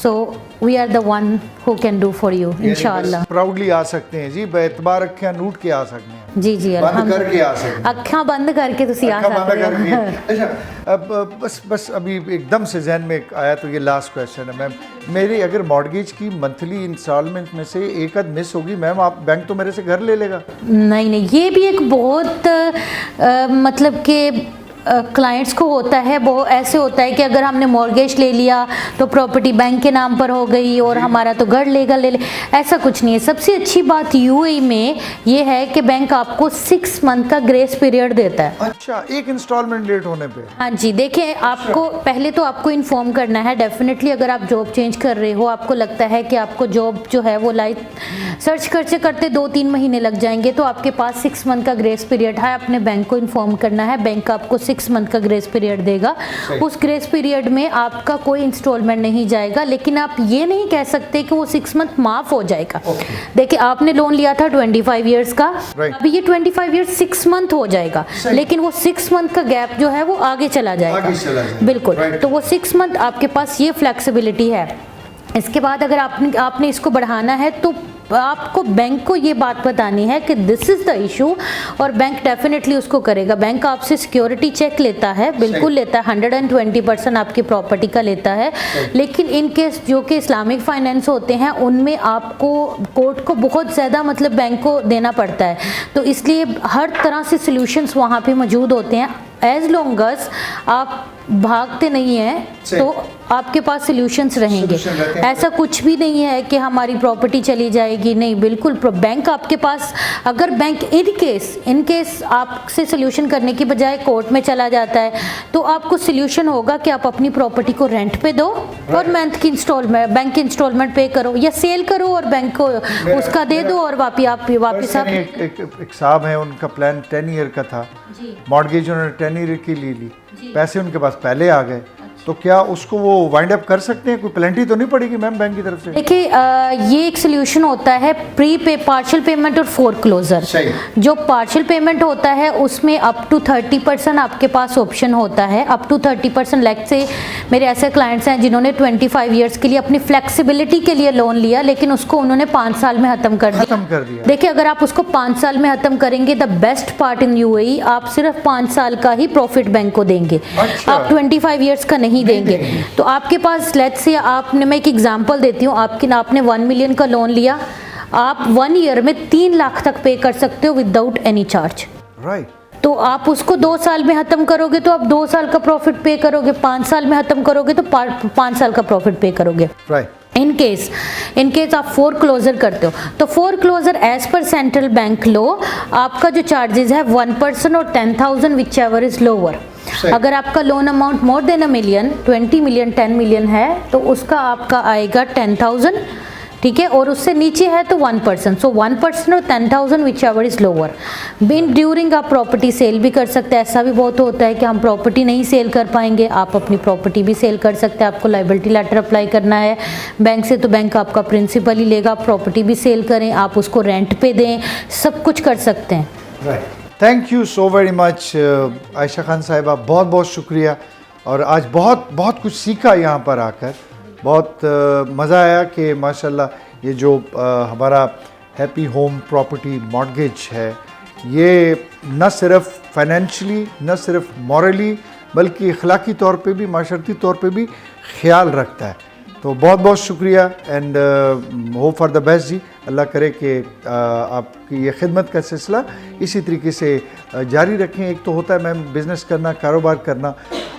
So we are the one who can do for you इंशाअल्लाह। प्राउडली आ सकते हैं जी, बेतबार अखियां नूट के आ सकते हैं जी जी, बंद करके आ सकते हैं, अखियां बंद करके तुसी आ सकते हो। अच्छा, अब बस अभी एकदम से जहन में आया, तो ये लास्ट क्वेश्चन है मैम, मेरी अगर मॉर्गेज की मंथली इंस्टॉलमेंट में से एक आध मिस होगी मैम, आप बैंक तो मेरे से घर ले लेगा? नहीं, ये भी एक बहुत मतलब कि क्लाइंट्स को होता है, वो ऐसे होता है कि अगर हमने मॉर्गेज ले लिया तो प्रॉपर्टी बैंक के नाम पर हो गई और हमारा तो घर ले ले। ऐसा कुछ नहीं है। सबसे अच्छी बात यूएई में ये है कि बैंक आपको 6 मंथ का ग्रेस पीरियड देता है। अच्छा, एक इंस्टॉलमेंट लेट होने पे? हाँ जी, देखिए, आपको पहले तो आपको इन्फॉर्म करना है। डेफिनेटली अगर आप जॉब चेंज कर रहे हो, आपको लगता है कि आपको जॉब जो है वो लाइफ सर्च करते करते 2-3 महीने लग जाएंगे, तो आपके पास 6 मंथ का ग्रेस पीरियड है। अपने बैंक को इन्फॉर्म करना है, बैंक आपको 6 मंथ का ग्रेस पीरियड देगा। उस ग्रेस पीरियड में आपका कोई इंस्टॉलमेंट नहीं जाएगा, लेकिन आप ये नहीं कह सकते कि वो 6 मंथ माफ हो जाएगा। देखिए, आपने लोन लिया था 25 ईयर्स का, अभी ये 25 ईयर्स 6 मंथ हो जाएगा, लेकिन वो 6 मंथ का गैप जो है वो आगे चला जाएगा। बिल्कुल, तो वो 6 मंथ आपके पास ये फ्लेक्सिबिलिटी है। इसके बाद अगर आपने इसको बढ़ाना है तो आपको बैंक को ये बात बतानी है कि दिस इज़ द इशू, और बैंक डेफिनेटली उसको करेगा। बैंक आपसे सिक्योरिटी चेक लेता है, बिल्कुल लेता है, 120% आपकी प्रॉपर्टी का लेता है। लेकिन इन केस जो कि इस्लामिक फाइनेंस होते हैं, उनमें आपको कोर्ट को बहुत ज़्यादा मतलब बैंक को देना पड़ता है, तो इसलिए हर तरह से सोल्यूशंस वहाँ पे मौजूद होते हैं। एज लॉन्ग एज आप भागते नहीं हैं सही। तो आपके पास सॉल्यूशंस रहेंगे। Solution रहते हैं। ऐसा कुछ भी नहीं है कि हमारी प्रॉपर्टी चली जाएगी, नहीं, बिल्कुल। बैंक आपके पास, अगर बैंक इन केस आपसे सॉल्यूशन करने की बजाय कोर्ट में चला जाता है तो आपको सॉल्यूशन होगा कि आप अपनी प्रॉपर्टी को रेंट पे दो और मंथ की इंस्टॉलमेंट, बैंक की इंस्टॉलमेंट पे करो या सेल करो और बैंक को उसका दे दो और वापस आप एक साहब है, उनका प्लान 10 ईयर का था, मॉर्गेज उन्होंने 10 ईयर की ले ली, पैसे उनके पास पहले आ गए, तो क्या उसको वो वाइंड अप कर सकते हैं? कोई पेनल्टी तो नहीं पड़ेगी मैम बैंक की तरफ से? देखिए, ये एक सोल्यूशन होता है पार्शियल पेमेंट और फोरक्लोजर। सही। जो पार्शियल पेमेंट होता है उसमें अप टू 30% आपके पास ऑप्शन होता है, अप टू 30%। लाइक से मेरे ऐसे क्लाइंट्स हैं जिन्होंने 25 ईयर्स के लिए अपनी फ्लेक्सिबिलिटी के लिए लोन लिया, लेकिन उसको उन्होंने 5 साल में खत्म कर दिया। देखिए, अगर आप उसको 5 साल में खत्म करेंगे, the best part in UAE, आप सिर्फ 5 साल का ही प्रॉफिट बैंक को देंगे। अच्छा। आप 25 ईयर्स का नहीं देंगे। तो आपके पास, लेट्स से आपने, मैं एक एग्जांपल देती हूँ, आपने 1 मिलियन का लोन लिया, आप 1 ईयर में 3 लाख तक पे कर सकते हो विदाउट एनी चार्ज। राइट। तो आप उसको 2 साल में खत्म करोगे तो आप 2 साल का प्रॉफिट पे करोगे, 5 साल में खत्म करोगे तो 5 साल का प्रॉफिट पे करोगे। राइट। इन केस आप फोरक्लोजर करते हो तो foreclosure as per central bank law आपका जो चार्जेस है 1% और 10,000 विच एवर इज लोअर। अगर आपका लोन अमाउंट मोर देन $1 मिलियन, 20 मिलियन, 10 मिलियन है तो उसका आपका आएगा 10,000, ठीक है, और उससे नीचे है तो 1%। सो 1% और 10,000 विच एवर इज लोअर। बिन ड्यूरिंग आप प्रॉपर्टी सेल भी कर सकते हैं। ऐसा भी बहुत होता है कि हम प्रॉपर्टी नहीं सेल कर पाएंगे, आप अपनी प्रॉपर्टी भी सेल कर सकते हैं। आपको लाइबिलिटी लेटर अप्लाई करना है बैंक से तो बैंक आपका प्रिंसिपल ही लेगा। आप प्रॉपर्टी भी सेल करें, आप उसको रेंट पे दें, सब कुछ कर सकते हैं। Right. Thank you so very much Ayesha Khan साहिबा, बहुत बहुत शुक्रिया। और आज बहुत बहुत कुछ सीखा यहाँ पर आकर, बहुत मज़ा आया कि माशाल्लाह ये जो हमारा हैप्पी होम प्रॉपर्टी मॉर्गेज है, ये न सिर्फ फाइनेंशियली, न सिर्फ मॉरली, बल्कि अखलाकी तौर पे भी, माशरती तौर पे भी ख्याल रखता है। तो बहुत बहुत शुक्रिया and hope for the best जी। अल्लाह करे कि आपकी ये खिदमत का सिलसिला इसी तरीके से जारी रखें। एक तो होता है मैम बिज़नेस करना, कारोबार करना,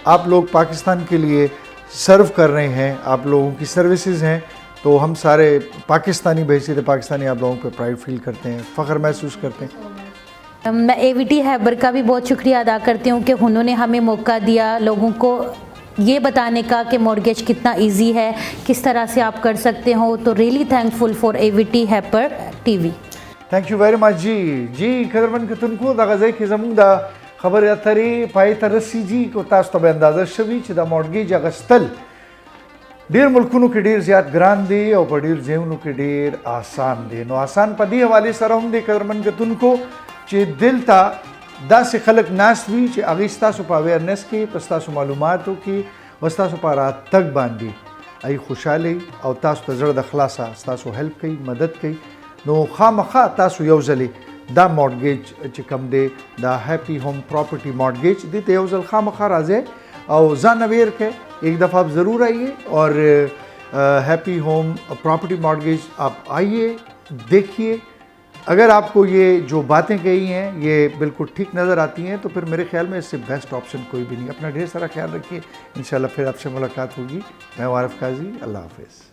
आप लोग पाकिस्तान के लिए सर्व कर रहे हैं, आप लोगों की सर्विसेज हैं, तो हम सारे पाकिस्तानी बहसीत पाकिस्तानी आप लोगों पे प्राइड फील करते हैं, फ़ख्र महसूस करते हैं। मैं एवीटी हैबर का भी बहुत शुक्रिया अदा करती हूँ कि उन्होंने हमें मौका दिया लोगों को ये बताने का कि मॉर्गेज कितना इजी है, किस तरह से आप कर सकते हो। तो really thankful for AVT Khyber TV. Thank you very much जी कदरमन कतुनको द गज़े के ज़मून द खबर अतरी पाई तरसी जी को तास तब अंदाज़ा शवी च द मॉर्गेज अगस्तल ढेर मुल्कुनों के ढेर ज़्यादा ग्रान दे और पर ढेर जेवनों के ढेर आसान दे। नो आसान पदी हवाले सर हम दे कदरमन कतुनको चे दिल ता दा से खलक नास भी चे अगिस्ता सुपा अवेयरनेस की पस्ता सु मालूमातों की वस्ता सुपा रात तक बांधी आई खुशहाली और तासु तजड़ द खलासा तासु हेल्प कई मदद कई नो खामखा तासु यौजले दा मॉर्गेज चिकम दे दा हैप्पी होम प्रॉपर्टी मॉर्गेज देते यौजल खामखा राजे और जान अवेयर के एक दफ़ा आप ज़रूर आइए और हैप्पी होम प्रॉपर्टी मॉर्गेज आप आइए, देखिए। अगर आपको ये जो बातें कही हैं ये बिल्कुल ठीक नज़र आती हैं तो फिर मेरे ख्याल में इससे बेस्ट ऑप्शन कोई भी नहीं। अपना ढेर सारा ख्याल रखिए, इंशाल्लाह फिर आपसे मुलाकात होगी। मैं वारिफ काजी, अल्लाह हाफ़िज़।